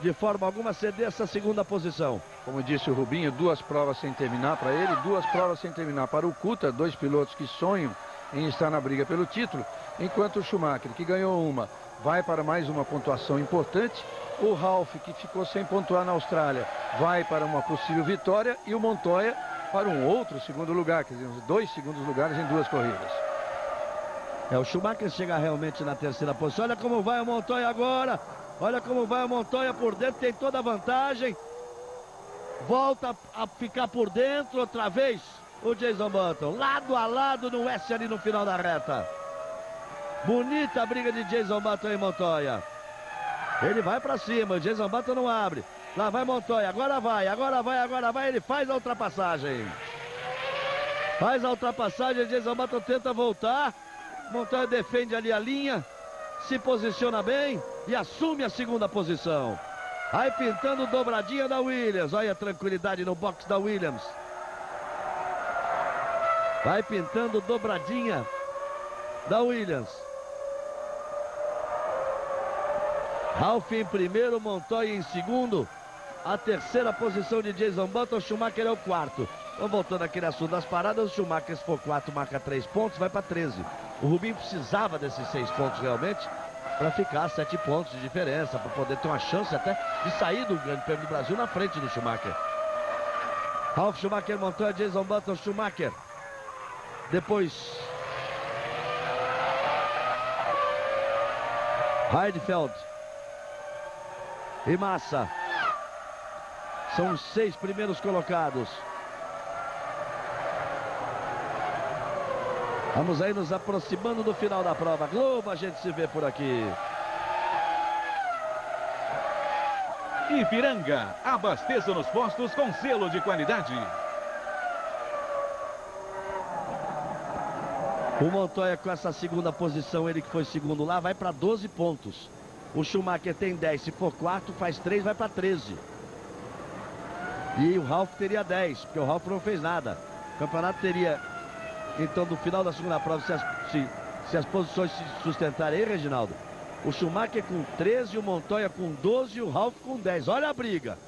de forma alguma ceder essa segunda posição. Como disse o Rubinho, 2 provas sem terminar para ele, 2 provas sem terminar para o Kuta, 2 pilotos que sonham em estar na briga pelo título, enquanto o Schumacher, que ganhou uma, vai para mais uma pontuação importante, o Ralf, que ficou sem pontuar na Austrália, vai para uma possível vitória, e o Montoya para um outro segundo lugar, quer dizer, 2 segundos lugares em 2 corridas. O Schumacher chega realmente na terceira posição. Olha como vai o Montoya agora. Olha como vai o Montoya por dentro, tem toda a vantagem. Volta a ficar por dentro outra vez o Jason Button. Lado a lado no S ali no final da reta. Bonita a briga de Jason Button e Montoya. Ele vai pra cima, o Jason Button não abre. Lá vai Montoya, agora vai. Ele faz a ultrapassagem. Faz a ultrapassagem, o Jason Button tenta voltar. Montoya defende ali a linha. Se posiciona bem e assume a segunda posição. Aí pintando dobradinha da Williams. Olha a tranquilidade no box da Williams. Vai pintando dobradinha da Williams. Ralf em primeiro, Montoya em segundo. A terceira posição de Jason Button. Schumacher é o quarto. Então, voltando aqui no assunto das paradas, o Schumacher, se for 4, marca 3 pontos, vai para 13. O Rubinho precisava desses 6 pontos realmente para ficar 7 pontos de diferença, para poder ter uma chance até de sair do Grande Prêmio do Brasil na frente do Schumacher. Ralf Schumacher, Montoya, Jason Button, Schumacher. Depois Heidfeld e Massa. São os 6 primeiros colocados. Vamos aí nos aproximando do final da prova. Globo, a gente se vê por aqui. Ipiranga, abasteça nos postos com selo de qualidade. O Montoya com essa segunda posição, ele que foi segundo lá, vai para 12 pontos. O Schumacher tem 10, se for quarto, faz 3, vai para 13. E o Ralf teria 10, porque o Ralf não fez nada. O campeonato teria, então, no final da segunda prova, se as posições se sustentarem aí, Reginaldo, O Schumacher com 13, o Montoya com 12 e o Ralf com 10. Olha a briga.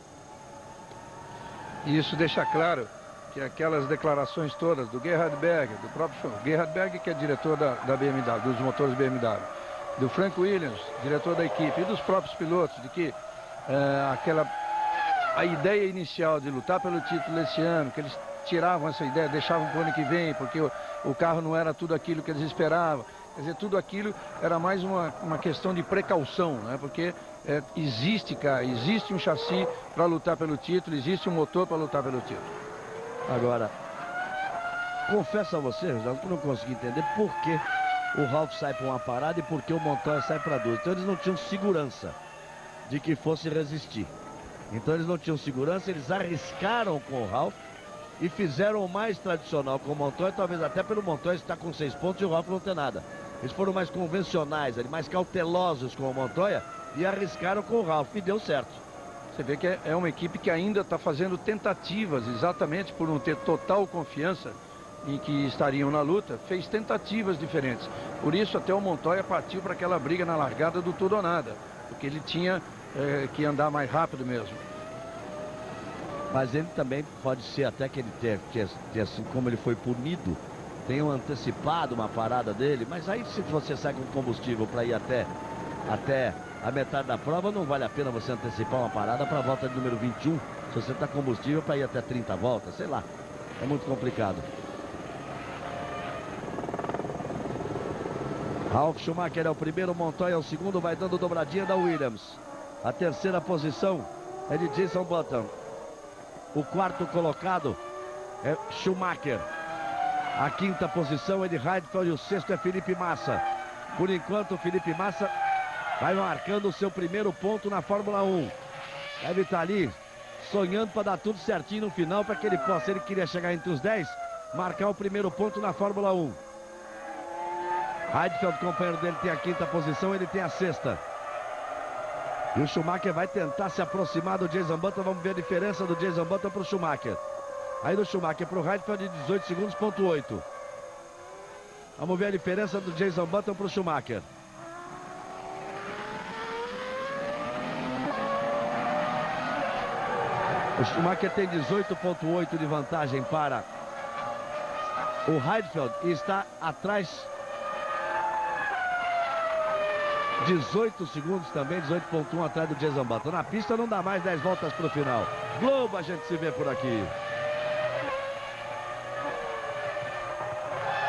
E isso deixa claro que aquelas declarações todas do Gerhard Berger, do próprio Gerhard Berger, que é diretor da BMW, dos motores BMW, do Frank Williams, diretor da equipe, e dos próprios pilotos, de que a ideia inicial de lutar pelo título esse ano, que eles tiravam essa ideia, deixavam para o ano que vem, porque o carro não era tudo aquilo que eles esperavam. Quer dizer, tudo aquilo era mais uma questão de precaução, né? Porque existe um chassi para lutar pelo título, existe um motor para lutar pelo título. Agora, confesso a você, José, que eu não consegui entender por que o Ralf sai para uma parada e por que o Montoya sai para duas. Então eles não tinham segurança de que fosse resistir. Então eles não tinham segurança, eles arriscaram com o Ralf e fizeram o mais tradicional com o Montoya, talvez até pelo Montoya estar com 6 pontos e o Ralf não ter nada. Eles foram mais convencionais, mais cautelosos com o Montoya e arriscaram com o Ralf e deu certo. Você vê que é uma equipe que ainda está fazendo tentativas, exatamente por não ter total confiança em que estariam na luta, fez tentativas diferentes. Por isso até o Montoya partiu para aquela briga na largada do tudo ou nada, porque ele tinha que andar mais rápido mesmo. Mas ele também pode ser até que ele tenha assim como ele foi punido, tenham antecipado uma parada dele, mas aí se você sai com combustível para ir até a metade da prova, não vale a pena você antecipar uma parada para a volta de número 21, se você está combustível para ir até 30 voltas, sei lá, é muito complicado. Ralf Schumacher é o primeiro, Montoya é o segundo, vai dando dobradinha da Williams. A terceira posição é de Jenson Button. O quarto colocado é Schumacher. A quinta posição é de Heidfeld e o sexto é Felipe Massa. Por enquanto, o Felipe Massa vai marcando o seu primeiro ponto na Fórmula 1. Deve estar ali sonhando para dar tudo certinho no final, para que ele possa, ele queria chegar entre os 10, marcar o primeiro ponto na Fórmula 1. Heidfeld, companheiro dele, tem a quinta posição, ele tem a sexta. E o Schumacher vai tentar se aproximar do Jenson Button. Vamos ver a diferença do Jenson Button para o Schumacher. Aí do Schumacher para o Heidfeld de 18 segundos, ponto 8. Vamos ver a diferença do Jenson Button para o Schumacher. O Schumacher tem 18,8 de vantagem para o Heidfeld e está atrás 18 segundos também, 18,1 atrás do Jenson Button. Na pista não dá mais 10 voltas para o final. Globo, a gente se vê por aqui.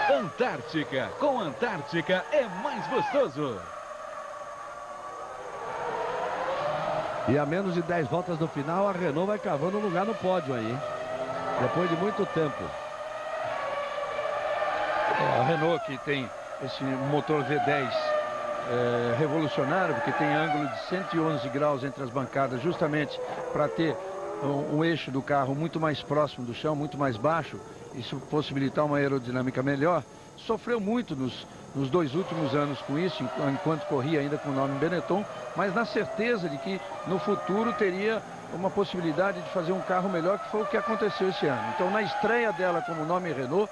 Antártica. Com Antártica é mais gostoso. E a menos de 10 voltas do final, a Renault vai cavando um lugar no pódio aí, hein? Depois de muito tempo. A Renault que tem esse motor V10 revolucionário, porque tem ângulo de 111 graus entre as bancadas, justamente para ter um eixo do carro muito mais próximo do chão, muito mais baixo, isso possibilitar uma aerodinâmica melhor. Sofreu muito nos 2 últimos anos com isso, enquanto corria ainda com o nome Benetton, mas na certeza de que no futuro teria uma possibilidade de fazer um carro melhor, que foi o que aconteceu esse ano. Então, na estreia dela como nome Renault,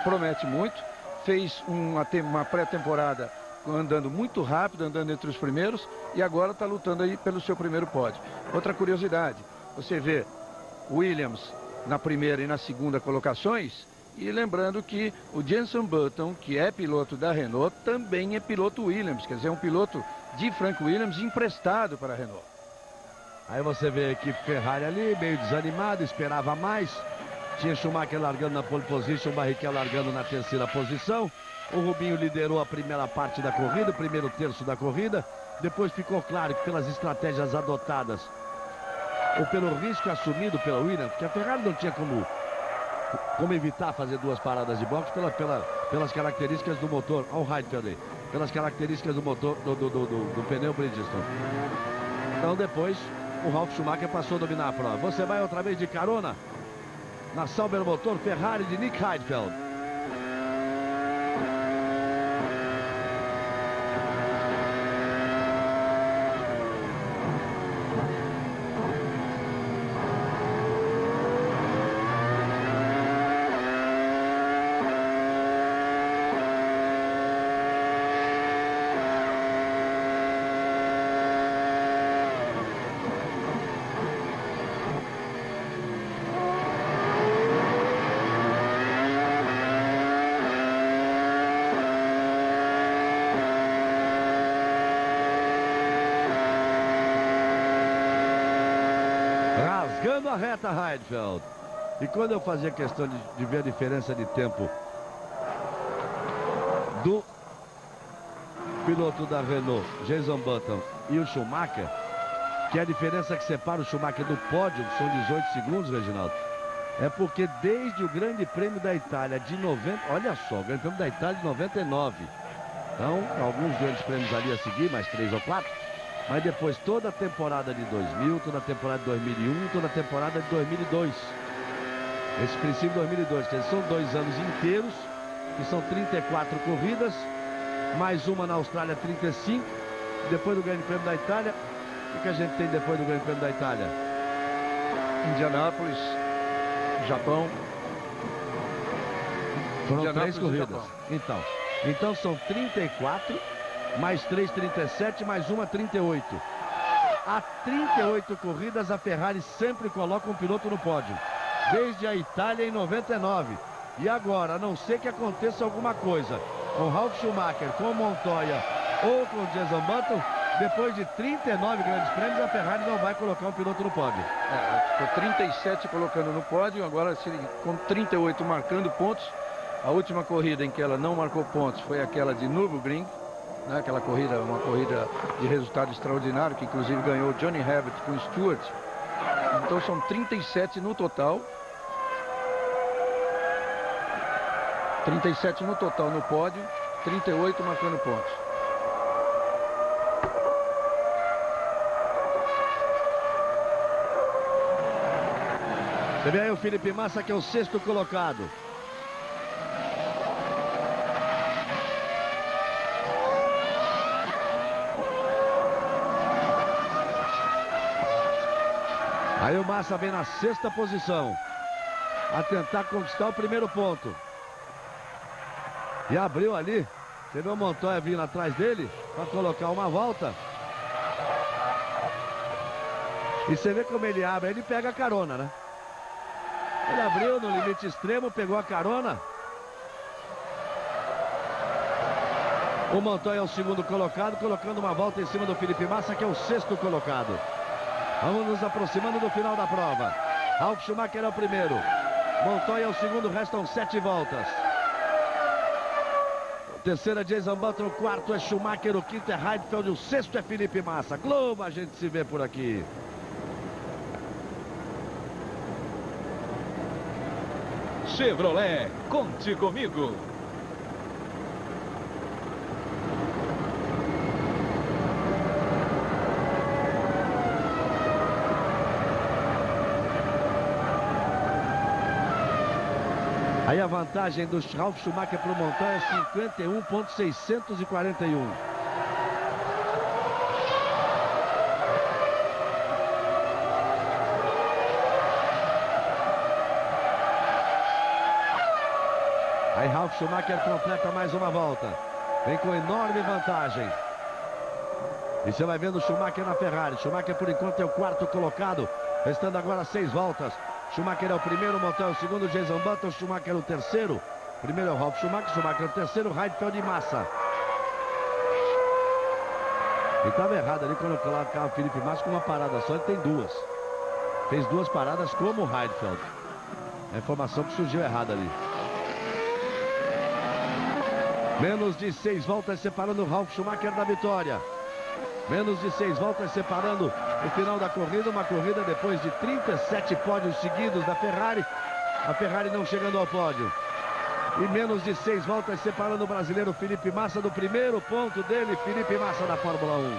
promete muito, fez uma pré-temporada andando muito rápido, andando entre os primeiros, e agora está lutando aí pelo seu primeiro pódio. Outra curiosidade, você vê Williams na primeira e na segunda colocações, e lembrando que o Jenson Button, que é piloto da Renault, também é piloto Williams, quer dizer, um piloto de Frank Williams emprestado para a Renault. Aí você vê a equipe Ferrari ali, meio desanimado, esperava mais. Tinha Schumacher largando na pole position, Barrichello largando na terceira posição. O Rubinho liderou a primeira parte da corrida, o primeiro terço da corrida. Depois ficou claro que pelas estratégias adotadas, ou pelo risco assumido pela Williams, porque a Ferrari não tinha como evitar fazer 2 paradas de boxe pelas características do motor. Olha o Heidfeld aí, pelas características do motor do pneu Bridgestone. Então depois o Ralf Schumacher passou a dominar a prova. Você vai outra vez de carona na Sauber Motor Ferrari de Nick Heidfeld. Marcando a reta, Heidfeld. E quando eu fazia questão de ver a diferença de tempo do piloto da Renault, Jason Button, e o Schumacher, que é a diferença que separa o Schumacher do pódio, que são 18 segundos, Reginaldo, é porque desde o Grande Prêmio da Itália de 90, olha só, o Grande Prêmio da Itália de 99, então alguns grandes prêmios ali a seguir, mais 3 ou 4, mas depois toda a temporada de 2000, toda a temporada de 2001, toda a temporada de 2002, esse princípio de 2002, que são 2 anos inteiros, que são 34 corridas, mais uma na Austrália, 35, depois do Grande Prêmio da Itália. O que a gente tem depois do Grande Prêmio da Itália? Indianápolis, Japão. Foram 3 corridas. Então são 34, mais 3, 37, mais uma, 38. Há 38 corridas, a Ferrari sempre coloca um piloto no pódio. Desde a Itália em 99. E agora, a não ser que aconteça alguma coisa com Ralf Schumacher, com Montoya ou com Jason Button, depois de 39 grandes prêmios, a Ferrari não vai colocar um piloto no pódio. Ficou 37 colocando no pódio, agora com 38 marcando pontos. A última corrida em que ela não marcou pontos foi aquela de Nürburgring, né? Aquela corrida, uma corrida de resultado extraordinário, que inclusive ganhou Johnny Herbert com Stewart. Então são 37 no total. 37 no total no pódio, 38 marcando pontos. Você vê aí o Felipe Massa, que é o 6º colocado. Aí o Massa vem na 6ª posição, a tentar conquistar o primeiro ponto. E abriu ali. Você vê o Montoya vindo atrás dele para colocar uma volta. E você vê como ele abre, ele pega a carona, né? Ele abriu no limite extremo, pegou a carona. O Montoya é o 2º colocado, colocando uma volta em cima do Felipe Massa, que é o 6º colocado. Vamos nos aproximando do final da prova. Ralf Schumacher é o primeiro. Montoya é o 2º, restam 7 voltas. O terceiro é Jason Button, o 4º é Schumacher, o 5º é Heidfeld, o 6º é Felipe Massa. Globo, a gente se vê por aqui. Chevrolet, conte comigo. Aí a vantagem do Ralf Schumacher para o Montoya é 51,641. Aí Ralf Schumacher completa mais uma volta. Vem com enorme vantagem. E você vai vendo o Schumacher na Ferrari. Schumacher por enquanto é o 4º colocado. Restando agora 6 voltas. Schumacher é o primeiro, Montoya é o 2º, Jason Button, Schumacher é o 3º. Primeiro é o Ralf Schumacher, Schumacher é o 3º, Heidfeld e Massa. Ele estava errado ali quando colocava o Felipe Massa com uma parada só, ele tem 2. Fez 2 paradas como o Heidfeld. A informação que surgiu errada ali. Menos de 6 voltas separando o Ralf Schumacher da vitória. Menos de 6 voltas separando o final da corrida. Uma corrida depois de 37 pódios seguidos da Ferrari. A Ferrari não chegando ao pódio. E menos de 6 voltas separando o brasileiro Felipe Massa do primeiro ponto dele. Felipe Massa da Fórmula 1.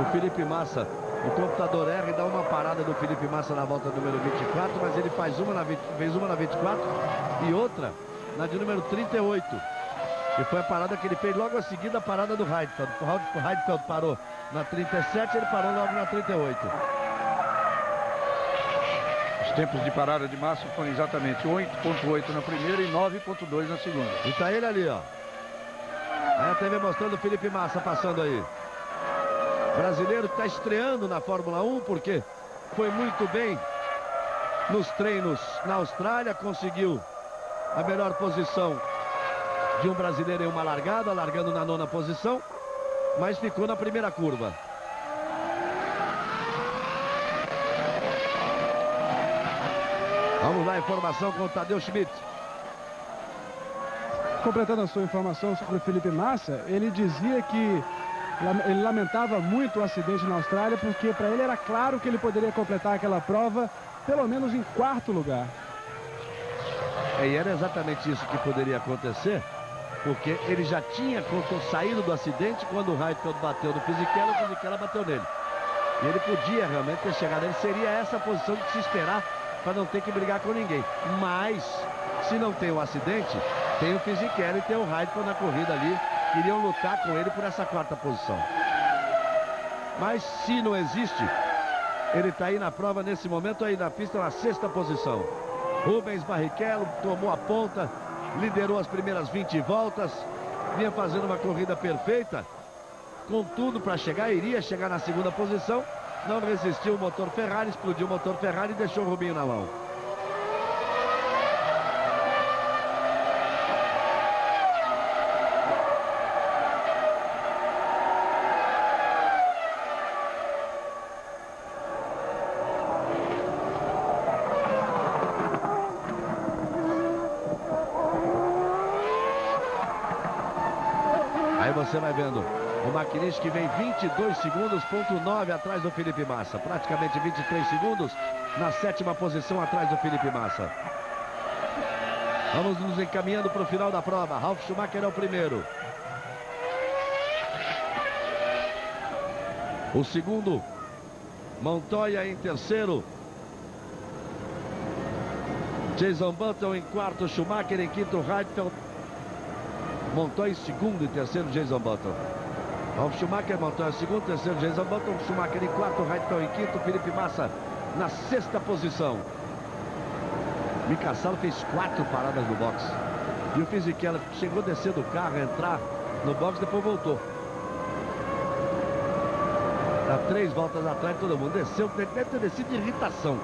O Felipe Massa, o computador erra e dá uma parada do Felipe Massa na volta número 24, mas ele fez uma na 24 e outra na de número 38. Que foi a parada que ele fez logo a seguir da parada do Heidfeld. O Heidfeld parou na 37, ele parou logo na 38. Os tempos de parada de Massa foram exatamente 8,8 na primeira e 9,2 na segunda. E tá ele ali, ó. Aí a TV mostrando o Felipe Massa passando aí. Brasileiro que está estreando na Fórmula 1 porque foi muito bem nos treinos na Austrália, conseguiu a melhor posição de um brasileiro em uma largada, largando na 9ª posição, mas ficou na primeira curva. Vamos lá, informação com o Tadeu Schmidt. Completando a sua informação sobre o Felipe Massa, ele dizia que ele lamentava muito o acidente na Austrália, porque para ele era claro que ele poderia completar aquela prova pelo menos em 4º lugar. E era exatamente isso que poderia acontecer, porque ele já tinha saído do acidente quando o Heidfeld bateu no Fisichella, o Fisichella bateu nele. E ele podia realmente ter chegado, ele seria essa posição de se esperar para não ter que brigar com ninguém. Mas, se não tem um acidente, tem o Fisichella e tem o Heidfeld na corrida ali, iriam lutar com ele por essa 4ª posição. Mas se não existe, ele está aí na prova nesse momento, aí na pista, na 6ª posição. Rubens Barrichello tomou a ponta, liderou as primeiras 20 voltas, vinha fazendo uma corrida perfeita, com tudo para chegar, iria chegar na 2ª posição, não resistiu o motor Ferrari, explodiu o motor Ferrari e deixou o Rubinho na mão. Aí você vai vendo o maquinista que vem 22 segundos, ponto 9 atrás do Felipe Massa. Praticamente 23 segundos na 7ª posição atrás do Felipe Massa. Vamos nos encaminhando para o final da prova. Ralf Schumacher é o primeiro. O segundo, Montoya em terceiro. Jason Button em quarto, Schumacher em quinto, Heidfeld. Montoya em segundo e terceiro, Jason Button. Ralf Schumacher, Montoya em segundo, terceiro, Jason Button, Schumacher em quarto, Heidfeld em quinto, Felipe Massa na 6ª posição. Mika Salo fez 4 paradas no box. E o Fisichella chegou a descer do carro, entrar no box, depois voltou. Tá 3 voltas atrás de todo mundo. Desceu, deve ter descido de irritação.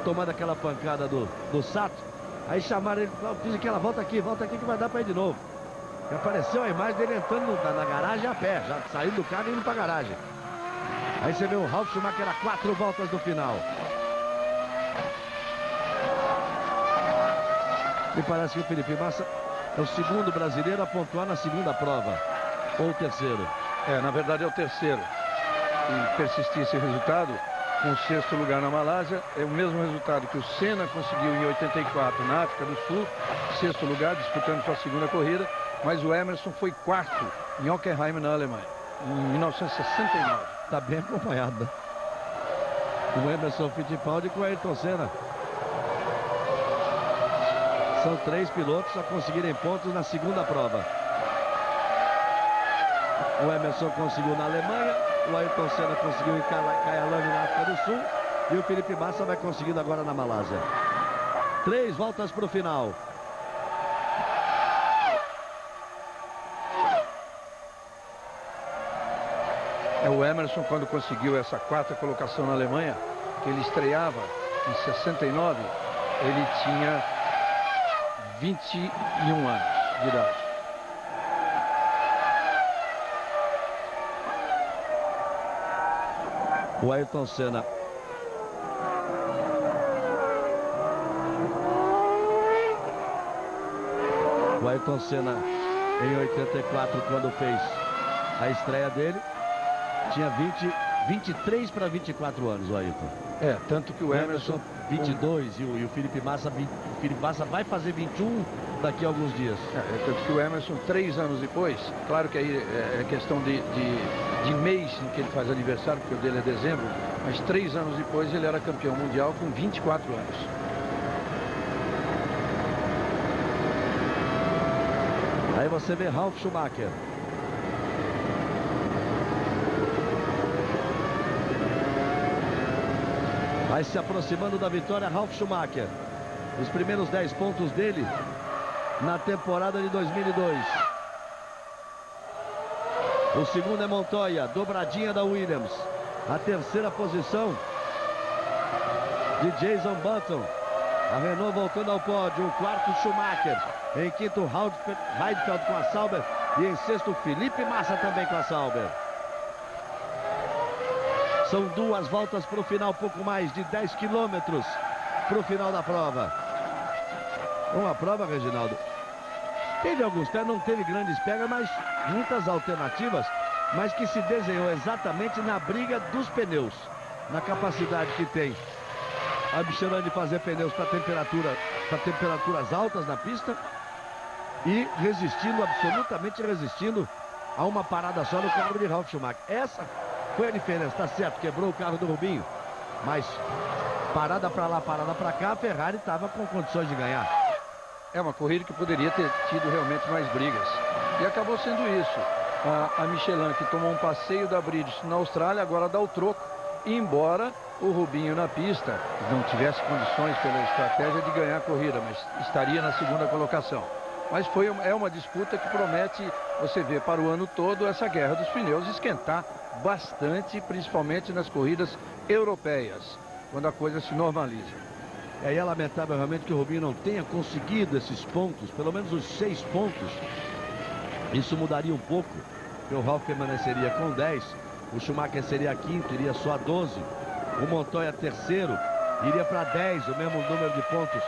Tomando aquela pancada do Sato. Aí chamaram ele, Fisichella, volta aqui que vai dar pra ir de novo. E apareceu a imagem dele entrando na garagem a pé, já saindo do carro e indo pra garagem. Aí você vê o Ralf Schumacher a 4 voltas do final. Me parece que o Felipe Massa é o segundo brasileiro a pontuar na 2ª prova. Ou o terceiro. Na verdade é o terceiro. E persistir esse resultado, com o 6º lugar na Malásia, é o mesmo resultado que o Senna conseguiu em 84 na África do Sul, 6º lugar, disputando sua 2ª corrida, mas o Emerson foi 4º em Hockenheim, na Alemanha, em 1969. Está bem acompanhado, né? O Emerson Fittipaldi com o Ayrton Senna. São 3 pilotos a conseguirem pontos na 2ª prova. O Emerson conseguiu na Alemanha, o Ayrton Senna conseguiu em Kyalami, na África do Sul, e o Felipe Massa vai conseguindo agora na Malásia. 3 voltas para o final. O Emerson, quando conseguiu essa 4ª colocação na Alemanha, que ele estreava em 69, ele tinha 21 anos de idade. O Ayrton Senna. O Ayrton Senna em 84, quando fez a estreia dele, tinha 23 para 24 anos o Ayrton. Tanto que o Emerson 22 e o Felipe Massa, vai fazer 21 daqui a alguns dias. Tanto que o Emerson, 3 anos depois, claro que aí é questão de mês em que ele faz aniversário, porque o dele é dezembro, mas 3 anos depois ele era campeão mundial com 24 anos. Aí você vê Ralf Schumacher. Vai se aproximando da vitória Ralf Schumacher. Os primeiros 10 pontos dele na temporada de 2002. O segundo é Montoya, dobradinha da Williams. A terceira posição de Jason Button. A Renault voltando ao pódio. O quarto, Schumacher. Em quinto, Heidfeld com a Sauber. E em sexto, Felipe Massa também com a Sauber. São 2 voltas para o final, pouco mais de 10 quilômetros para o final da prova. Uma prova, Reginaldo, teve alguns pés, não teve grandes pegas, mas muitas alternativas, mas que se desenhou exatamente na briga dos pneus, na capacidade que tem a Michelin de fazer pneus para temperaturas altas na pista e resistindo, absolutamente resistindo a uma parada só no carro de Ralf Schumacher. Essa foi a diferença, tá certo, quebrou o carro do Rubinho, mas parada para lá, parada para cá, a Ferrari estava com condições de ganhar. É uma corrida que poderia ter tido realmente mais brigas. E acabou sendo isso. A Michelin, que tomou um passeio da Bridgestone na Austrália, agora dá o troco. Embora o Rubinho na pista não tivesse condições pela estratégia de ganhar a corrida, mas estaria na segunda colocação. Mas é uma disputa que promete, você vê, para o ano todo, essa guerra dos pneus esquentar bastante, principalmente nas corridas europeias, quando a coisa se normaliza. É lamentável realmente que o Rubinho não tenha conseguido esses pontos, pelo menos os 6 pontos. Isso mudaria um pouco, porque o Ralf permaneceria com 10, o Schumacher seria quinto, iria só a 12, o Montoya terceiro, iria para 10, o mesmo número de pontos,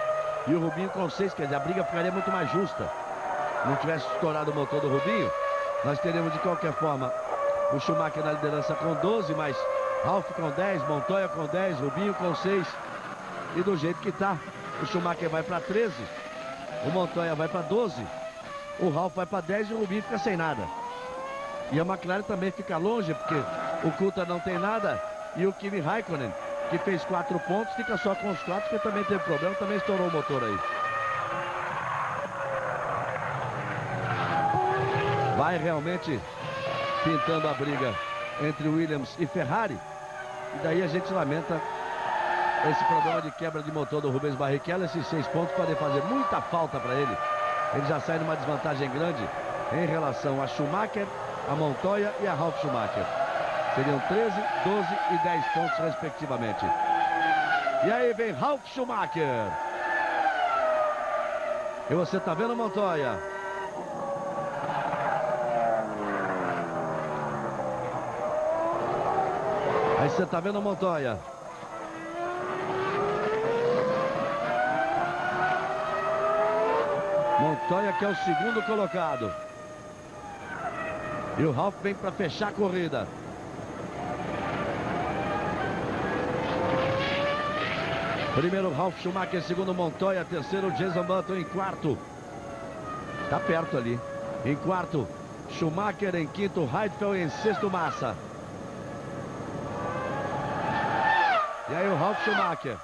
e o Rubinho com 6, quer dizer, a briga ficaria muito mais justa. Não tivesse estourado o motor do Rubinho, nós teríamos de qualquer forma o Schumacher na liderança com 12, mas Ralf com 10, Montoya com 10, Rubinho com 6. E do jeito que tá, o Schumacher vai para 13, o Montoya vai para 12, o Ralf vai para 10 e o Rubinho fica sem nada. E a McLaren também fica longe, porque o Coulthard não tem nada e o Kimi Raikkonen, que fez 4 pontos, fica só com os 4, porque também teve problema, também estourou o motor aí. Vai realmente pintando a briga entre Williams e Ferrari, e daí a gente lamenta esse problema de quebra de motor do Rubens Barrichello. Esses 6 pontos podem fazer muita falta para ele. Ele já sai numa desvantagem grande em relação a Schumacher, a Montoya e a Ralf Schumacher. Seriam 13, 12 e 10 pontos respectivamente. E aí vem Ralf Schumacher. E você tá vendo, Montoya? Aí você tá vendo, Montoya? Montoya, que é o segundo colocado. E o Ralf vem para fechar a corrida. Primeiro Ralf Schumacher, segundo Montoya, terceiro Jenson Button, em quarto. Tá perto ali. Em quarto, Schumacher, em quinto, Heidfeld, em sexto, Massa. E aí o Ralf Schumacher.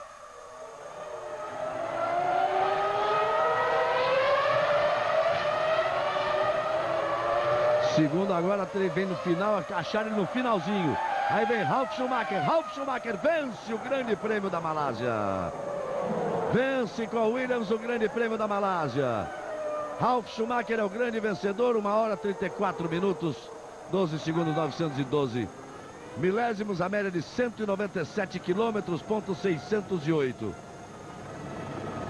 Segundo agora, ele vem no final, achar ele no finalzinho. Aí vem Ralf Schumacher. Ralf Schumacher vence o Grande Prêmio da Malásia. Vence com a Williams o Grande Prêmio da Malásia. Ralf Schumacher é o grande vencedor. 1 hora 34 minutos, 12 segundos 912 milésimos, a média de 197 quilômetros, ponto 608.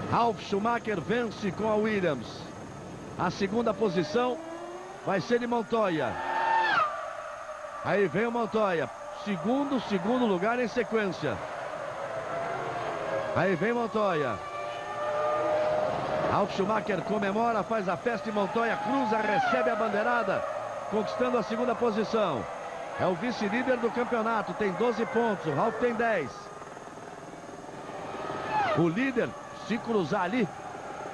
Ralf Schumacher vence com a Williams. A segunda posição vai ser de Montoya. Aí vem o Montoya. Segundo lugar em sequência. Aí vem Montoya. Ralf Schumacher comemora, faz a festa e Montoya cruza, recebe a bandeirada, conquistando a segunda posição. É o vice-líder do campeonato, tem 12 pontos, o Ralf tem 10. O líder, se cruzar ali,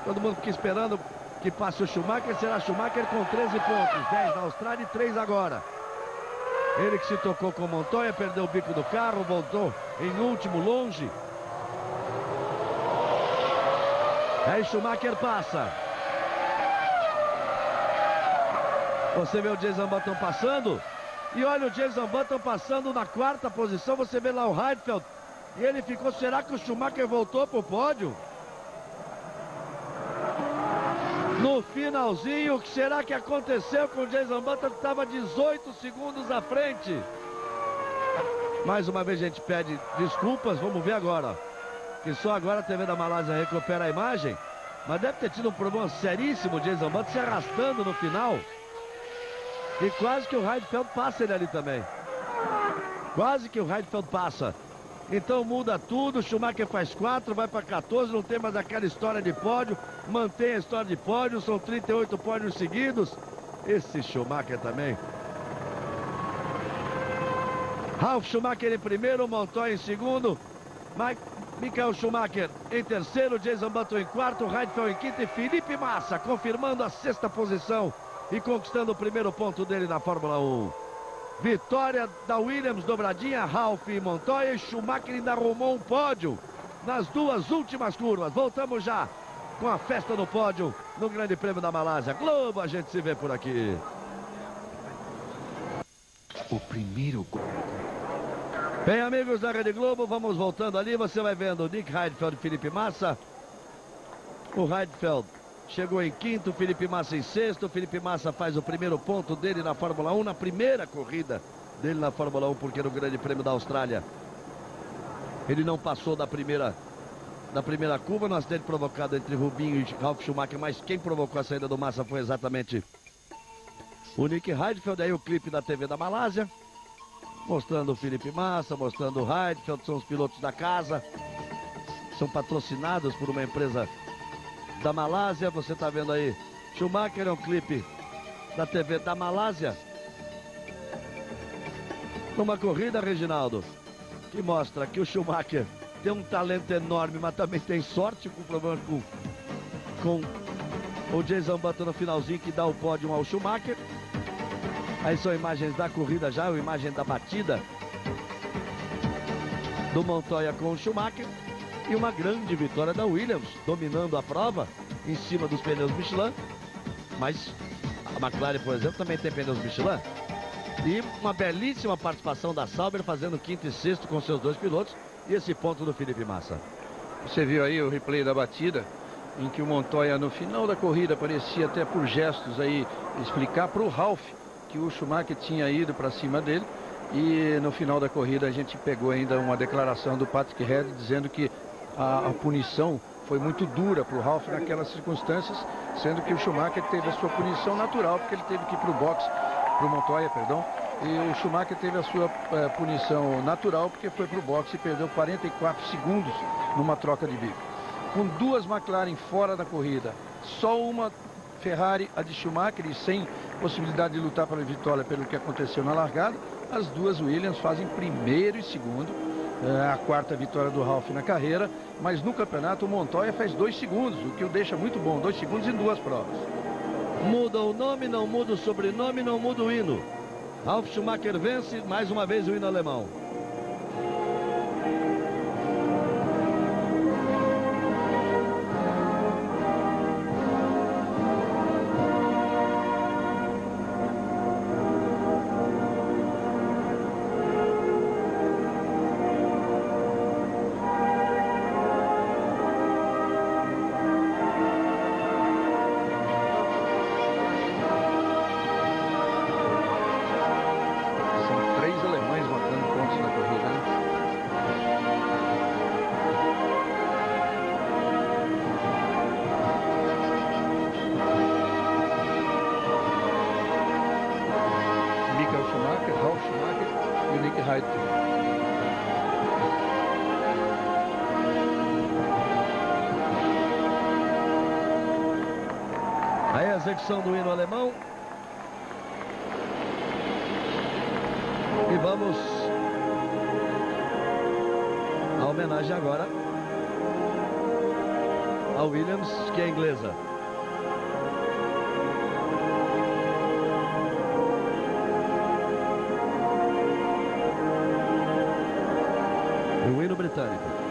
todo mundo fica esperando que passe o Schumacher, será Schumacher com 13 pontos, 10 na Austrália e 3 agora. Ele que se tocou com Montoya, perdeu o bico do carro, voltou em último, longe. Aí Schumacher passa. Você vê o Jenson Button passando. E olha o Jenson Button passando na quarta posição. Você vê lá o Heidfeld. E ele ficou, será que o Schumacher voltou para o pódio? No finalzinho, o que será que aconteceu com o Jenson Button, que estava 18 segundos à frente? Mais uma vez a gente pede desculpas, vamos ver agora. que só agora a TV da Malásia recupera a imagem, mas deve ter tido um problema seríssimo, o Jason Button se arrastando no final. E quase que o Heidfeld passa ele ali também. Quase que o Heidfeld passa. Então muda tudo, Schumacher faz 4, vai para 14, não tem mais aquela história de pódio, mantém a história de pódio, são 38 pódios seguidos. Esse Schumacher também. Ralf Schumacher em primeiro, Montoya em segundo, Michael Schumacher em terceiro, Jason Button em quarto, Heidfeld em quinto e Felipe Massa confirmando a sexta posição e conquistando o primeiro ponto dele na Fórmula 1. Vitória da Williams, dobradinha, Ralf e Montoya, e Schumacher ainda arrumou um pódio nas duas últimas curvas. Voltamos já com a festa no pódio no Grande Prêmio da Malásia. Globo, a gente se vê por aqui. O primeiro gol. Bem, amigos da Rede Globo, vamos voltando ali. Você vai vendo Nick Heidfeld e Felipe Massa. O Heidfeld chegou em quinto, Felipe Massa em sexto. Felipe Massa faz o primeiro ponto dele na Fórmula 1, na primeira corrida dele na Fórmula 1, porque no Grande Prêmio da Austrália ele não passou da primeira curva, no acidente provocado entre Rubinho e Ralf Schumacher, mas quem provocou a saída do Massa foi exatamente o Nick Heidfeld. Aí o clipe da TV da Malásia, mostrando o Felipe Massa, mostrando o Heidfeld, são os pilotos da casa, são patrocinados por uma empresa da Malásia. Você está vendo aí, Schumacher, é um clipe da TV da Malásia, numa corrida, Reginaldo, que mostra que o Schumacher tem um talento enorme, mas também tem sorte com o problema com o Jason Button no finalzinho, que dá o pódio ao Schumacher. Aí são imagens da corrida já, a imagem da batida do Montoya com o Schumacher. E uma grande vitória da Williams, dominando a prova em cima dos pneus Michelin. Mas a McLaren, por exemplo, também tem pneus Michelin. E uma belíssima participação da Sauber, fazendo quinto e sexto com seus dois pilotos. E esse ponto do Felipe Massa. Você viu aí o replay da batida, em que o Montoya no final da corrida parecia até por gestos aí explicar para o Ralf que o Schumacher tinha ido para cima dele. E no final da corrida a gente pegou ainda uma declaração do Patrick Head dizendo que a punição foi muito dura para o Ralf naquelas circunstâncias, sendo que o Schumacher teve a sua punição natural, porque ele teve que ir para o boxe, para o Montoya, perdão, e o Schumacher teve a sua punição natural, porque foi para o boxe e perdeu 44 segundos numa troca de bico. Com duas McLaren fora da corrida, só uma Ferrari, a de Schumacher, e sem possibilidade de lutar pela vitória pelo que aconteceu na largada, as duas Williams fazem primeiro e segundo, a quarta vitória do Ralf na carreira, mas no campeonato o Montoya faz 2 segundos, o que o deixa muito bom, 2 segundos em duas provas. Muda o nome, não muda o sobrenome, não muda o hino. Ralf Schumacher vence, mais uma vez o hino alemão. Ralf Schumacher e o Nick Heidfeld. Aí a execução do hino alemão. E vamos à homenagem agora a Williams, que é inglesa. O hino britânico.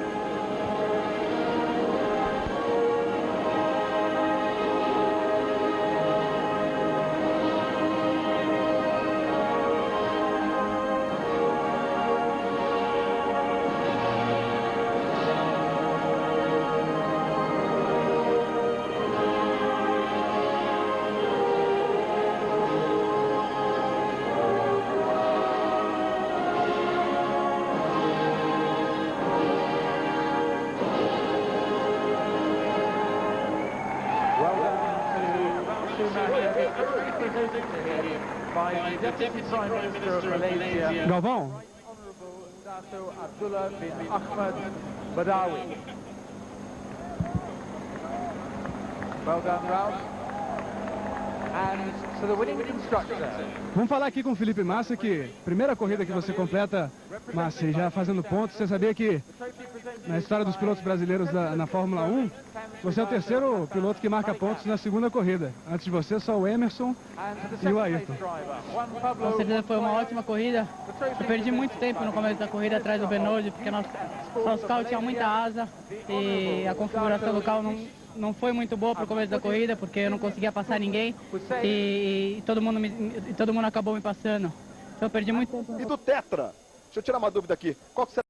Galvão, Abdullah bin Ahmed Badawi. Well done, Ralph. And so the winning constructor. vamos falar aqui com o Felipe Massa, que primeira corrida que você completa, Massa, e já fazendo pontos. Você sabia que na história dos pilotos brasileiros na Fórmula 1, você é o terceiro piloto que marca pontos na segunda corrida. Antes de você, só o Emerson e o Ayrton. Com certeza foi uma ótima corrida. Eu perdi muito tempo no começo da corrida atrás do Bernoldi, porque nosso carro tinha muita asa e a configuração do carro não foi muito boa para o começo da corrida, porque eu não conseguia passar ninguém e todo mundo acabou me passando. Então eu perdi muito tempo. E do Tetra? Deixa eu tirar uma dúvida aqui. Qual que será